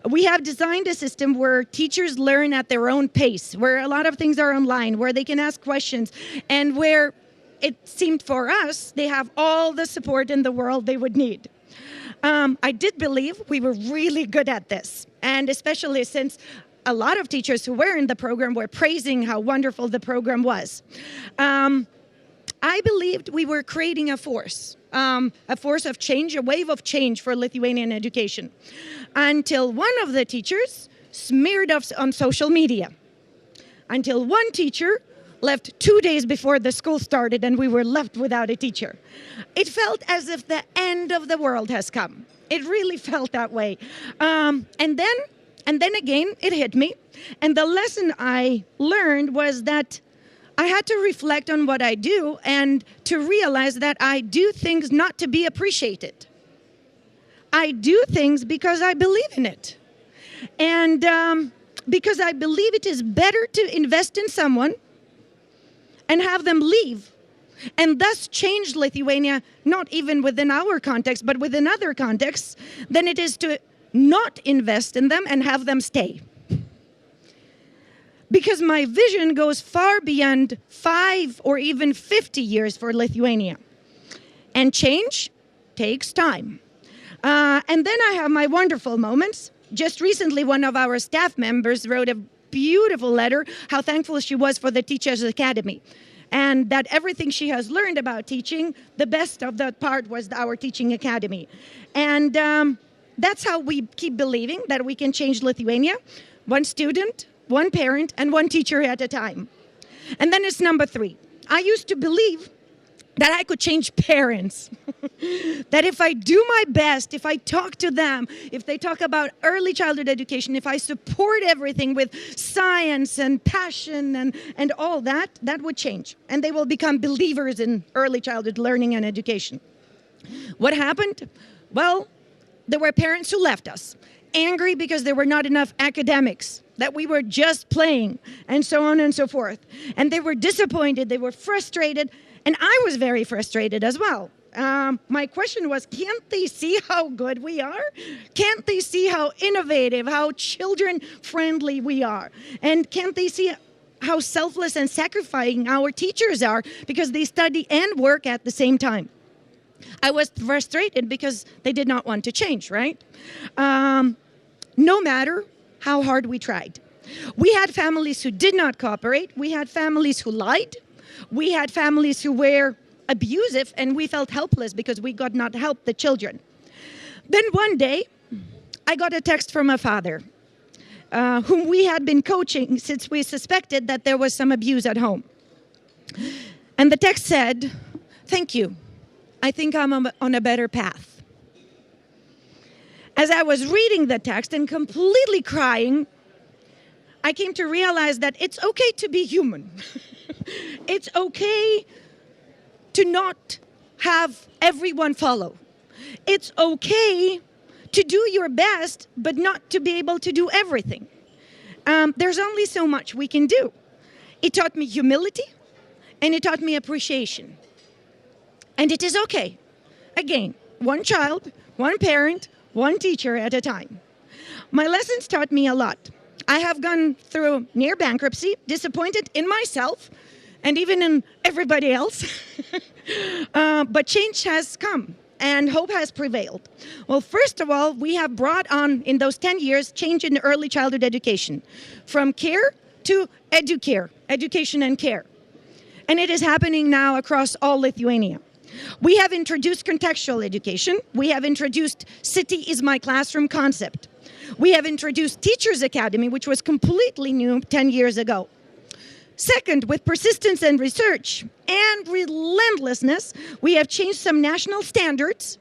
We have designed a system where teachers learn at their own pace, where a lot of things are online, where they can ask questions, and where it seemed for us they have all the support in the world they would need. I did believe we were really good at this. And especially since a lot of teachers who were in the program were praising how wonderful the program was. I believed we were creating a force of change, a wave of change for Lithuanian education. Until one of the teachers smeared us on social media. Until one teacher left 2 days before the school started and we were left without a teacher. It felt as if the end of the world has come. It really felt that way. And then again, it hit me. And the lesson I learned was that I had to reflect on what I do and to realize that I do things not to be appreciated. I do things because I believe in it. And because I believe it is better to invest in someone and have them leave, and thus change Lithuania, not even within our context, but within other contexts, than it is to not invest in them and have them stay. Because my vision goes far beyond 5 or even 50 years for Lithuania. And change takes time. And then I have my wonderful moments. Just recently, one of our staff members wrote a beautiful letter, how thankful she was for the Teachers Academy. And that everything she has learned about teaching, the best of that part was our teaching academy. And that's how we keep believing that we can change Lithuania, one student, one parent, and one teacher at a time. And then it's number 3. I used to believe that I could change parents. That if I do my best, if I talk to them, if they talk about early childhood education, if I support everything with science and passion and all that, that would change. And they will become believers in early childhood learning and education. What happened? Well, there were parents who left us, angry because there were not enough academics, that we were just playing, and so on and so forth. And they were disappointed, they were frustrated, and I was very frustrated as well. My question was, can't they see how good we are? Can't they see how innovative, how children-friendly we are? And can't they see how selfless and sacrificing our teachers are because they study and work at the same time? I was frustrated because they did not want to change, right? No matter how hard we tried. We had families who did not cooperate. We had families who lied. We had families who were abusive, and we felt helpless because we could not help the children. Then one day, I got a text from a father whom we had been coaching since we suspected that there was some abuse at home. And the text said, "Thank you. I think I'm on a better path." As I was reading the text and completely crying, I came to realize that it's okay to be human. It's okay to not have everyone follow. It's okay to do your best, but not to be able to do everything. There's only so much we can do. It taught me humility, and it taught me appreciation. And it is okay. Again, one child, one parent, one teacher at a time. My lessons taught me a lot. I have gone through near bankruptcy, disappointed in myself, and even in everybody else. But change has come, and hope has prevailed. Well, first of all, we have brought on, in those 10 years, change in early childhood education, from care to educare, education and care. And it is happening now across all Lithuania. We have introduced contextual education. We have introduced city is my classroom concept. We have introduced Teachers Academy, which was completely new 10 years ago. Second, with persistence and research and relentlessness, we have changed some national standards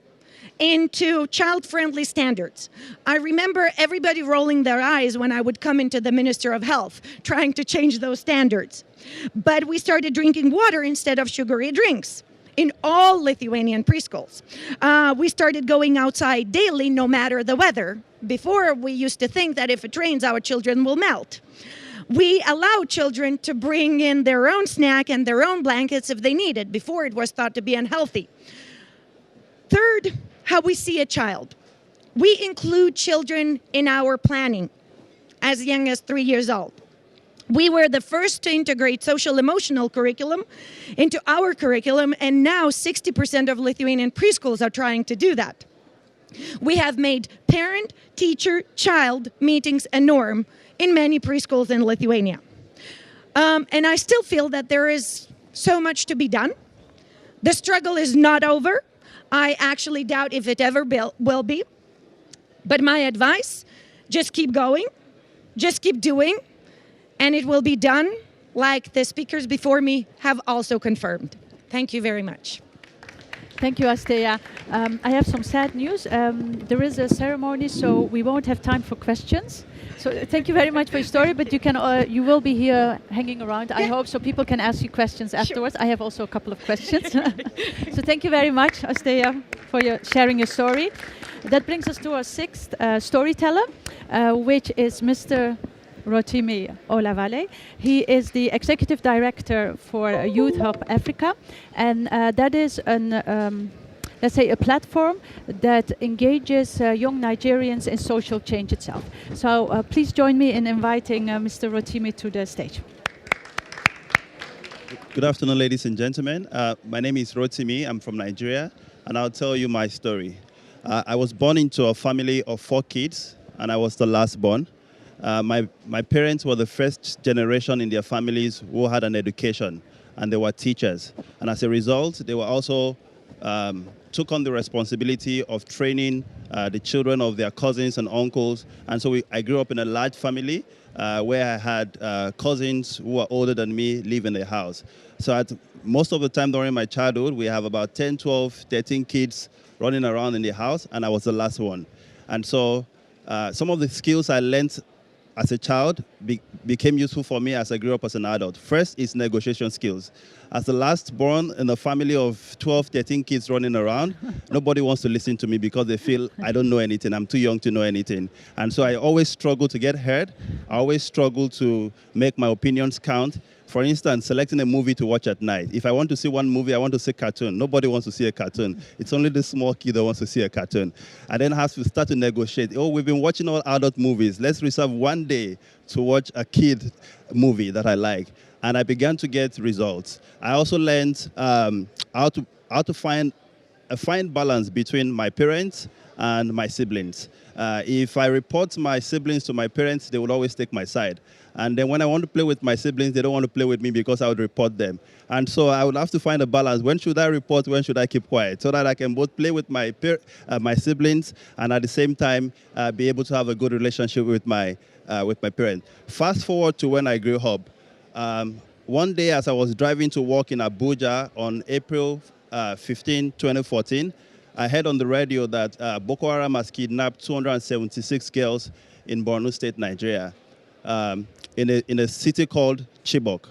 into child-friendly standards. I remember everybody rolling their eyes when I would come into the Minister of Health trying to change those standards. But we started drinking water instead of sugary drinks in all Lithuanian preschools. We started going outside daily no matter the weather. Before, we used to think that if it rains, our children will melt. We allow children to bring in their own snack and their own blankets if they need it. Before, it was thought to be unhealthy. Third, how we see a child. We include children in our planning as young as 3 years old. We were the first to integrate social-emotional curriculum into our curriculum, and now 60% of Lithuanian preschools are trying to do that. We have made parent, teacher, child meetings a norm in many preschools in Lithuania. And I still feel that there is so much to be done. The struggle is not over. I actually doubt if it ever will be. But my advice, just keep going, just keep doing, and it will be done like the speakers before me have also confirmed. Thank you very much. Thank you, Austeja. I have some sad news. There is a ceremony, so we won't have time for questions. So thank you very much for your story, but you will be here hanging around, I hope, so people can ask you questions afterwards. Sure. I have also a couple of questions. So thank you very much, Austeja, for sharing your story. That brings us to our sixth storyteller, which is Mr. Rotimi Olawale. He is the Executive Director for Youthhubafrica, and that is let's say a platform that engages young Nigerians in social change itself. So please join me in inviting Mr. Rotimi to the stage. Good afternoon, ladies and gentlemen. My name is Rotimi. I'm from Nigeria, and I'll tell you my story. I was born into a family of 4 kids, and I was the last born. My parents were the first generation in their families who had an education, and they were teachers. And as a result, they were also took on the responsibility of training the children of their cousins and uncles. And so I grew up in a large family where I had cousins who were older than me live in the house. So most of the time during my childhood, we have about 10, 12, 13 kids running around in the house, and I was the last one. And so some of the skills I learned as a child became useful for me as I grew up as an adult. First is negotiation skills. As the last born in a family of 12, 13 kids running around, nobody wants to listen to me because they feel I don't know anything, I'm too young to know anything. And so I always struggle to get heard. I always struggle to make my opinions count. For instance, selecting a movie to watch at night. If I want to see one movie, I want to see a cartoon. Nobody wants to see a cartoon. It's only the small kid that wants to see a cartoon. And then has to start to negotiate. Oh, we've been watching all adult movies. Let's reserve one day to watch a kid movie that I like. And I began to get results. I also learned how to find a fine balance between my parents and my siblings. If I report my siblings to my parents, they will always take my side. And then when I want to play with my siblings, they don't want to play with me because I would report them. And so I would have to find a balance. When should I report? When should I keep quiet? So that I can both play with my siblings and at the same time be able to have a good relationship with my parents. Fast forward to when I grew up. One day as I was driving to work in Abuja on April 15, 2014, I heard on the radio that Boko Haram has kidnapped 276 girls in Borno State, Nigeria, in a city called Chibok.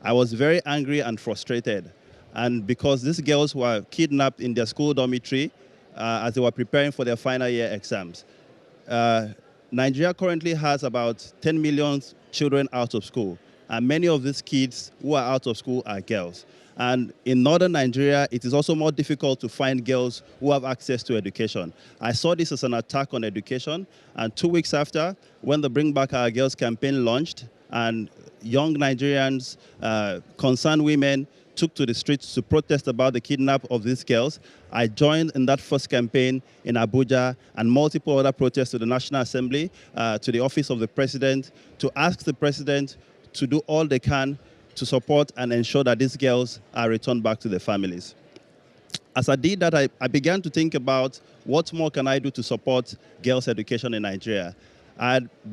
I was very angry and frustrated. And because these girls were kidnapped in their school dormitory as they were preparing for their final year exams. Nigeria currently has about 10 million children out of school. And many of these kids who are out of school are girls. And in northern Nigeria, it is also more difficult to find girls who have access to education. I saw this as an attack on education. And 2 weeks after, when the Bring Back Our Girls campaign launched, and young Nigerians, concerned women, took to the streets to protest about the kidnap of these girls, I joined in that first campaign in Abuja and multiple other protests to the National Assembly, to the office of the president, to ask the president to do all they can to support and ensure that these girls are returned back to their families. As I did that, I began to think about what more can I do to support girls' education in Nigeria.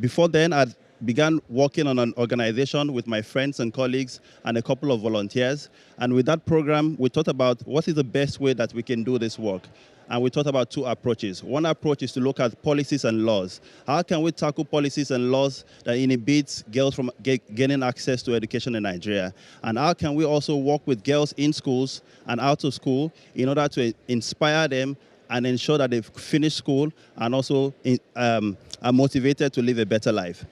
Before then, I began working on an organization with my friends and colleagues and a couple of volunteers. And with that program, we thought about what is the best way that we can do this work. And we thought about two approaches. One approach is to look at policies and laws. How can we tackle policies and laws that inhibits girls from gaining access to education in Nigeria? And how can we also work with girls in schools and out of school in order to inspire them and ensure that they finish school and also are motivated to live a better life?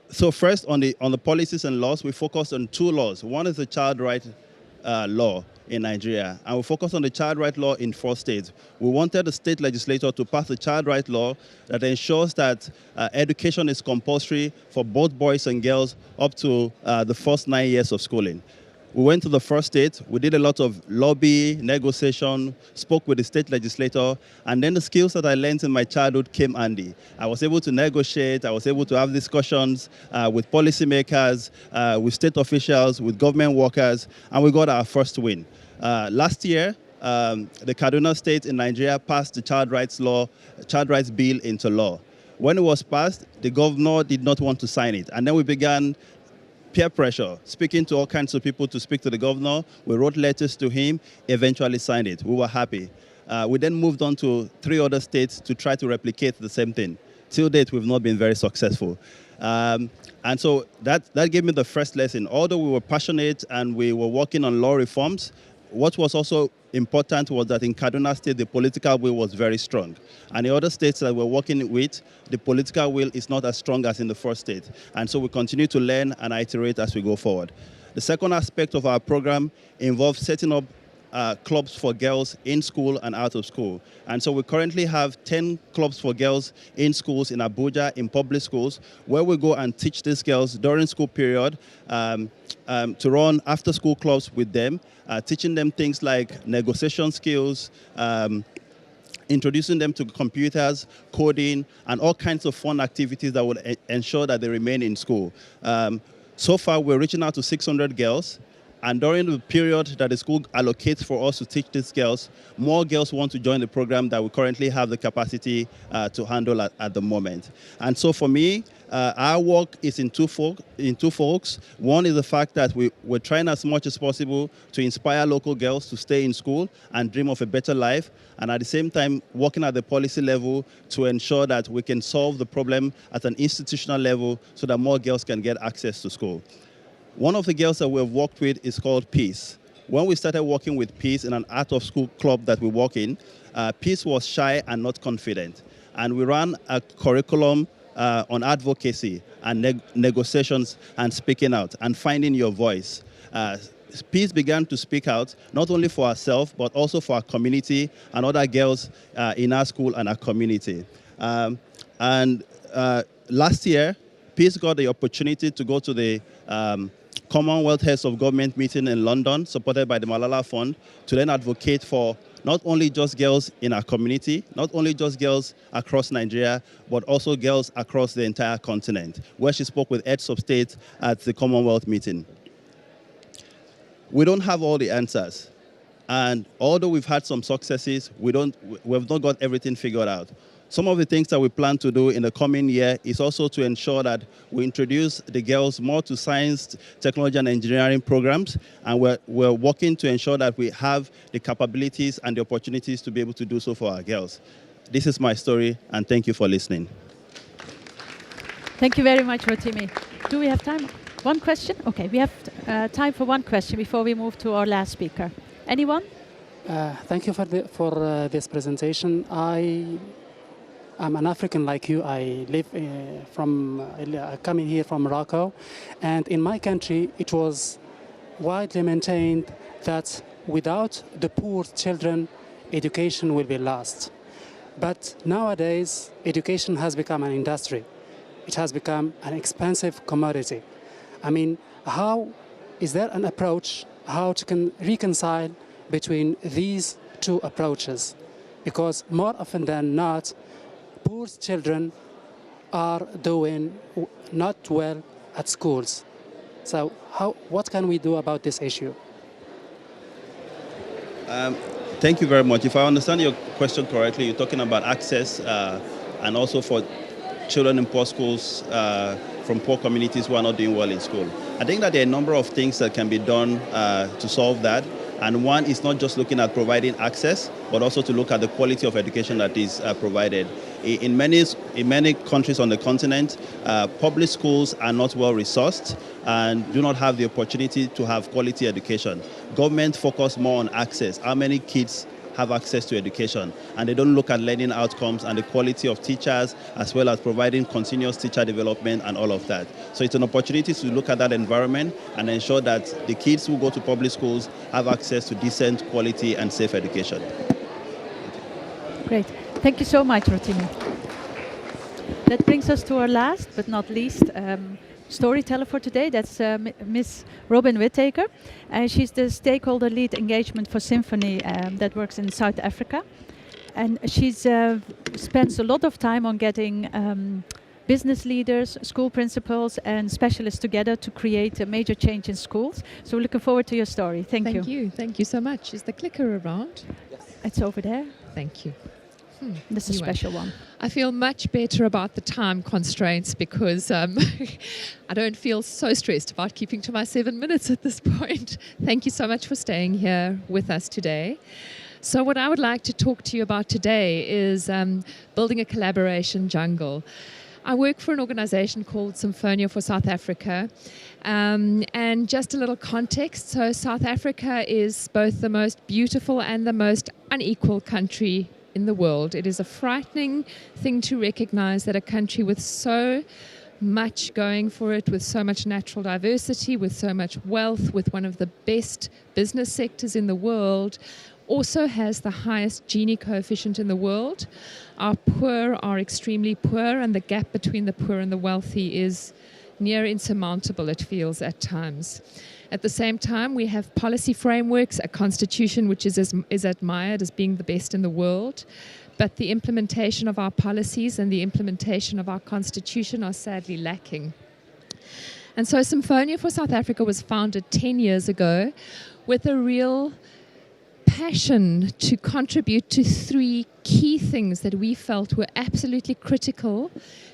So first, on the policies and laws, we focused on two laws. One is the child right law in Nigeria, and we focused on the child right law in 4 states. We wanted the state legislature to pass a child right law that ensures that education is compulsory for both boys and girls up to the first 9 years of schooling. We went to the first state, we did a lot of lobby, negotiation, spoke with the state legislator, and then the skills that I learned in my childhood came handy. I was able to negotiate, I was able to have discussions with policymakers, with state officials, with government workers, and we got our first win. Last year, the Kaduna state in Nigeria passed the child rights bill into law. When it was passed, the governor did not want to sign it, and then we began peer pressure, speaking to all kinds of people to speak to the governor. We wrote letters to him, eventually signed it. We were happy. We then moved on to 3 other states to try to replicate the same thing. Till date, we've not been very successful. And so that gave me the first lesson. Although we were passionate and we were working on law reforms, what was also important was that in Kaduna State, the political will was very strong. And in other states that we're working with, the political will is not as strong as in the first state. And so we continue to learn and iterate as we go forward. The second aspect of our program involves setting up clubs for girls in school and out of school. And so we currently have 10 clubs for girls in schools in Abuja, in public schools, where we go and teach these girls during school period to run after-school clubs with them, teaching them things like negotiation skills, introducing them to computers, coding, and all kinds of fun activities that would ensure that they remain in school. So far, we're reaching out to 600 girls. And during the period that the school allocates for us to teach these girls, more girls want to join the program that we currently have the capacity to handle at the moment. And so for me, our work is in two folks. One is the fact that we're trying as much as possible to inspire local girls to stay in school and dream of a better life, and at the same time working at the policy level to ensure that we can solve the problem at an institutional level so that more girls can get access to school. One of the girls that we've worked with is called Peace. When we started working with Peace in an out-of-school club that we work in, Peace was shy and not confident. And we ran a curriculum on advocacy and negotiations and speaking out and finding your voice. Peace began to speak out, not only for herself, but also for our community and other girls in our school and our community. Last year, Peace got the opportunity to go to the Commonwealth Heads of Government meeting in London, supported by the Malala Fund, to then advocate for not only just girls in our community, not only just girls across Nigeria, but also girls across the entire continent, where she spoke with heads of state at the Commonwealth meeting. We don't have all the answers. And although we've had some successes, we've not got everything figured out. Some of the things that we plan to do in the coming year is also to ensure that we introduce the girls more to science, technology, and engineering programs, and we're working to ensure that we have the capabilities and the opportunities to be able to do so for our girls. This is my story, and thank you for listening. Thank you very much, Rotimi. Do we have time? One question? Okay, we have time for one question before we move to our last speaker. Anyone? Thank you for this presentation. I'm an African like you. I live coming here from Morocco, and in my country it was widely maintained that without the poor children, education will be lost. But nowadays, education has become an industry. It has become an expensive commodity. I mean, how is there an approach how to reconcile between these two approaches? Because more often than not, poor children are doing not well at schools. So what can we do about this issue? Thank you very much. If I understand your question correctly, you're talking about access and also for children in poor schools from poor communities who are not doing well in school. I think that there are a number of things that can be done to solve that. And one is not just looking at providing access, but also to look at the quality of education that is provided. In many countries on the continent, public schools are not well resourced and do not have the opportunity to have quality education. Government focus more on access, how many kids have access to education, and they don't look at learning outcomes and the quality of teachers, as well as providing continuous teacher development and all of that. So it's an opportunity to look at that environment and ensure that the kids who go to public schools have access to decent, quality, and safe education. Great. Thank you so much, Rotimi. That brings us to our last, but not least, storyteller for today. That's Miss Robyn Whittaker. She's the stakeholder lead engagement for Symphonia that works in South Africa. And she's spends a lot of time on getting business leaders, school principals, and specialists together to create a major change in schools. So we're looking forward to your story. Thank you. Thank you so much. Is the clicker around? Yes. It's over there. Thank you. This is a special one. I feel much better about the time constraints because I don't feel so stressed about keeping to my 7 minutes at this point. Thank you so much for staying here with us today. So what I would like to talk to you about today is building a collaboration jungle. I work for an organization called Symphonia for South Africa. And just a little context, so South Africa is both the most beautiful and the most unequal country in the world. It is a frightening thing to recognize that a country with so much going for it, with so much natural diversity, with so much wealth, with one of the best business sectors in the world, also has the highest Gini coefficient in the world. Our poor are extremely poor, and the gap between the poor and the wealthy is near insurmountable, it feels at times. At the same time, we have policy frameworks, a constitution which is admired as being the best in the world, but the implementation of our policies and the implementation of our constitution are sadly lacking. And so Symphonia for South Africa was founded 10 years ago with a real passion to contribute to three key things that we felt were absolutely critical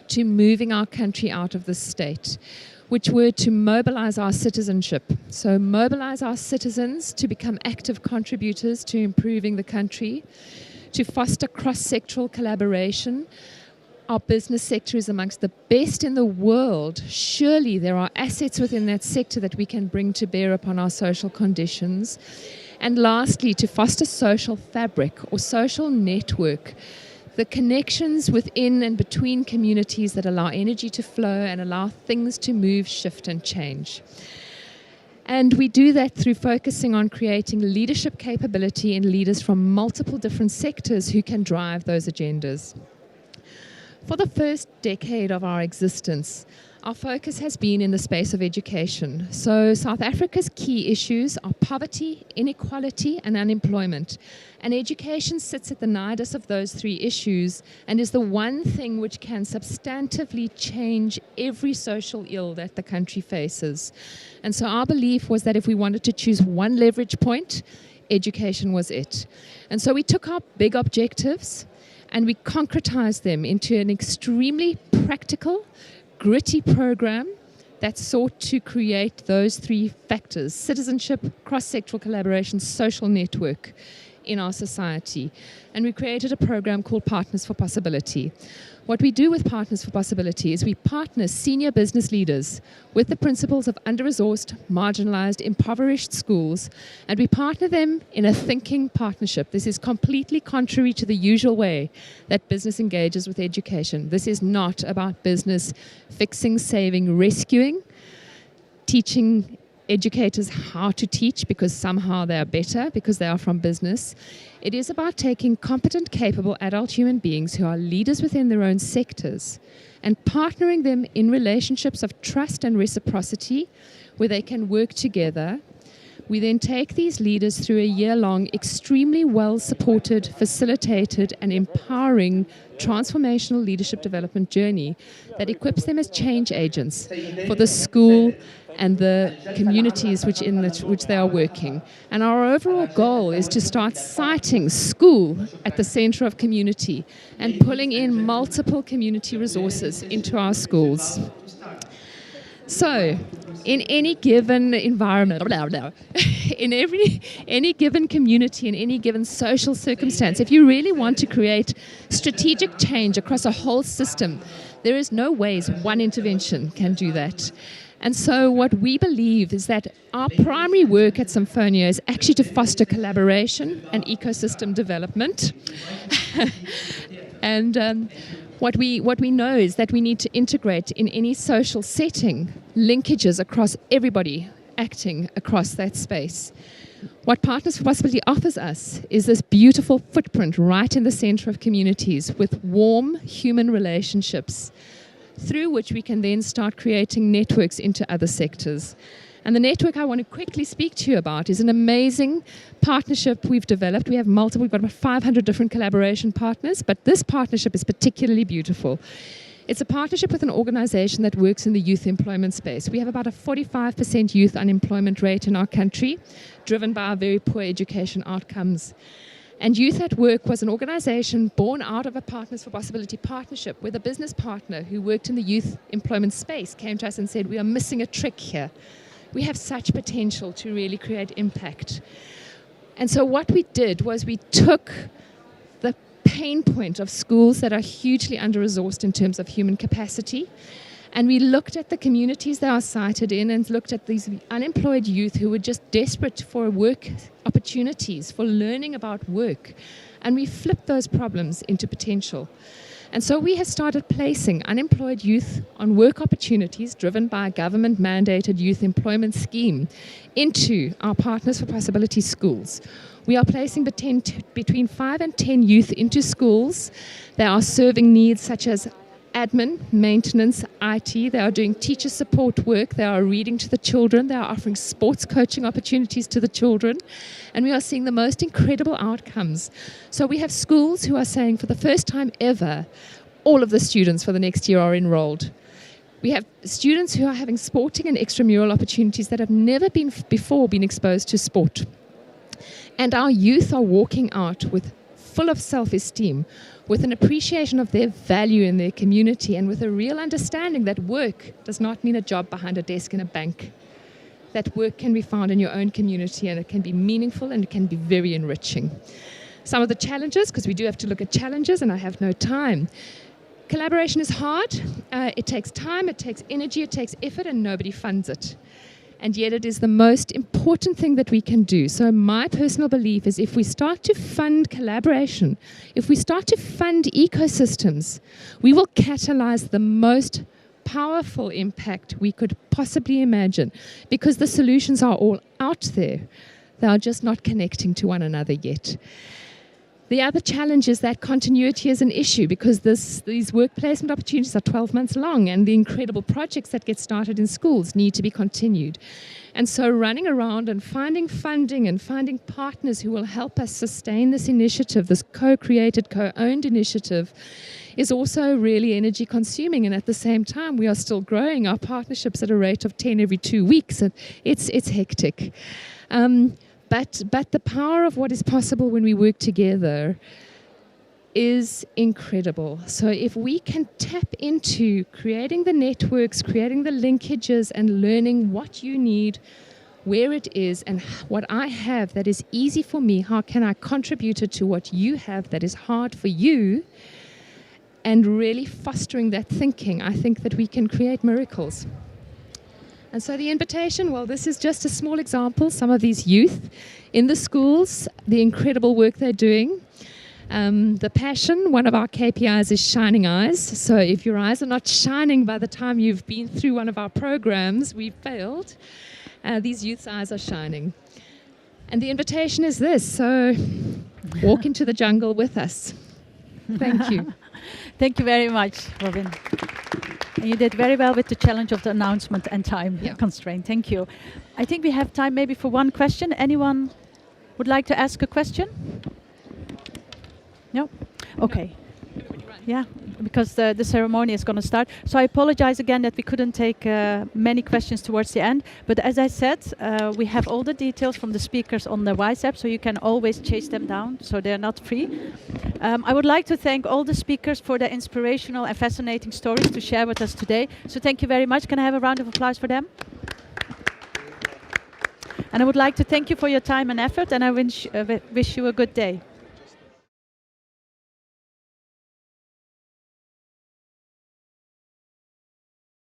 to moving our country out of this state, which were to mobilize our citizenship. So mobilize our citizens to become active contributors to improving the country, to foster cross-sectoral collaboration. Our business sector is amongst the best in the world. Surely there are assets within that sector that we can bring to bear upon our social conditions. And lastly, to foster social fabric or social network, the connections within and between communities that allow energy to flow and allow things to move, shift, and change. And we do that through focusing on creating leadership capability in leaders from multiple different sectors who can drive those agendas. For the first decade of our existence, our focus has been in the space of education. So South Africa's key issues are poverty, inequality, and unemployment. And education sits at the nidus of those three issues and is the one thing which can substantively change every social ill that the country faces. And so our belief was that if we wanted to choose one leverage point, education was it. And so we took our big objectives and we concretize them into an extremely practical, gritty program that sought to create those three factors: citizenship, cross-sectoral collaboration, social network in our society. And we created a program called Partners for Possibility. What we do with Partners for Possibility is we partner senior business leaders with the principals of under-resourced, marginalized, impoverished schools, and we partner them in a thinking partnership. This is completely contrary to the usual way that business engages with education. This is not about business fixing, saving, rescuing, teaching educators how to teach because somehow they are better because they are from business. It is about taking competent, capable adult human beings who are leaders within their own sectors and partnering them in relationships of trust and reciprocity where they can work together. We then take these leaders through a year-long, extremely well-supported, facilitated and empowering transformational leadership development journey that equips them as change agents for the school and the communities which they are working. And our overall goal is to start citing school at the center of community and pulling in multiple community resources into our schools. So, in any given environment, in any given community, in any given social circumstance, if you really want to create strategic change across a whole system, there is no ways one intervention can do that. And so what we believe is that our primary work at Symphonia is actually to foster collaboration and ecosystem development. And what we know is that we need to integrate in any social setting linkages across everybody acting across that space. What Partners for Possibility offers us is this beautiful footprint right in the center of communities with warm human relationships through which we can then start creating networks into other sectors. And the network I want to quickly speak to you about is an amazing partnership we've developed. We've got about 500 different collaboration partners, but this partnership is particularly beautiful. It's a partnership with an organization that works in the youth employment space. We have about a 45% youth unemployment rate in our country, driven by our very poor education outcomes. And Youth at Work was an organization born out of a Partners for Possibility partnership where the business partner who worked in the youth employment space came to us and said, we are missing a trick here. We have such potential to really create impact. And so what we did was we took the pain point of schools that are hugely under-resourced in terms of human capacity, and we looked at the communities they are sited in and looked at these unemployed youth who were just desperate for work opportunities, for learning about work. And we flipped those problems into potential. And so we have started placing unemployed youth on work opportunities driven by a government-mandated youth employment scheme into our Partners for Possibility schools. We are placing between 5 and 10 youth into schools. They are serving needs such as admin, maintenance, IT. They are doing teacher support work. They are reading to the children. They are offering sports coaching opportunities to the children. And we are seeing the most incredible outcomes. So we have schools who are saying for the first time ever, all of the students for the next year are enrolled. We have students who are having sporting and extramural opportunities that have never before been exposed to sport. And our youth are walking out full of self-esteem, with an appreciation of their value in their community and with a real understanding that work does not mean a job behind a desk in a bank. That work can be found in your own community and it can be meaningful and it can be very enriching. Some of the challenges, because we do have to look at challenges and I have no time. Collaboration is hard. It takes time, it takes energy, it takes effort, and nobody funds it. And yet it is the most important thing that we can do. So my personal belief is if we start to fund collaboration, if we start to fund ecosystems, we will catalyze the most powerful impact we could possibly imagine, because the solutions are all out there. They are just not connecting to one another yet. The other challenge is that continuity is an issue because these work placement opportunities are 12 months long and the incredible projects that get started in schools need to be continued. And so running around and finding funding and finding partners who will help us sustain this initiative, this co-created, co-owned initiative, is also really energy consuming. And at the same time, we are still growing our partnerships at a rate of 10 every 2 weeks. And it's hectic. But the power of what is possible when we work together is incredible. So if we can tap into creating the networks, creating the linkages, and learning what you need, where it is, and what I have that is easy for me, how can I contribute it to what you have that is hard for you, and really fostering that thinking, I think that we can create miracles. And so the invitation, well, this is just a small example. Some of these youth in the schools, the incredible work they're doing. The passion, one of our KPIs is shining eyes. So if your eyes are not shining by the time you've been through one of our programs, we've failed. These youth's eyes are shining. And the invitation is this. So walk into the jungle with us. Thank you. Thank you very much, Robyn. And you did very well with the challenge of the announcement and time constraint. Thank you. I think we have time maybe for one question. Anyone would like to ask a question? No? Okay. Yeah, because the ceremony is going to start. So I apologize again that we couldn't take many questions towards the end. But as I said, we have all the details from the speakers on the WhatsApp, so you can always chase them down, so they're not free. I would like to thank all the speakers for their inspirational and fascinating stories to share with us today. So thank you very much. Can I have a round of applause for them? And I would like to thank you for your time and effort, and I wish you a good day.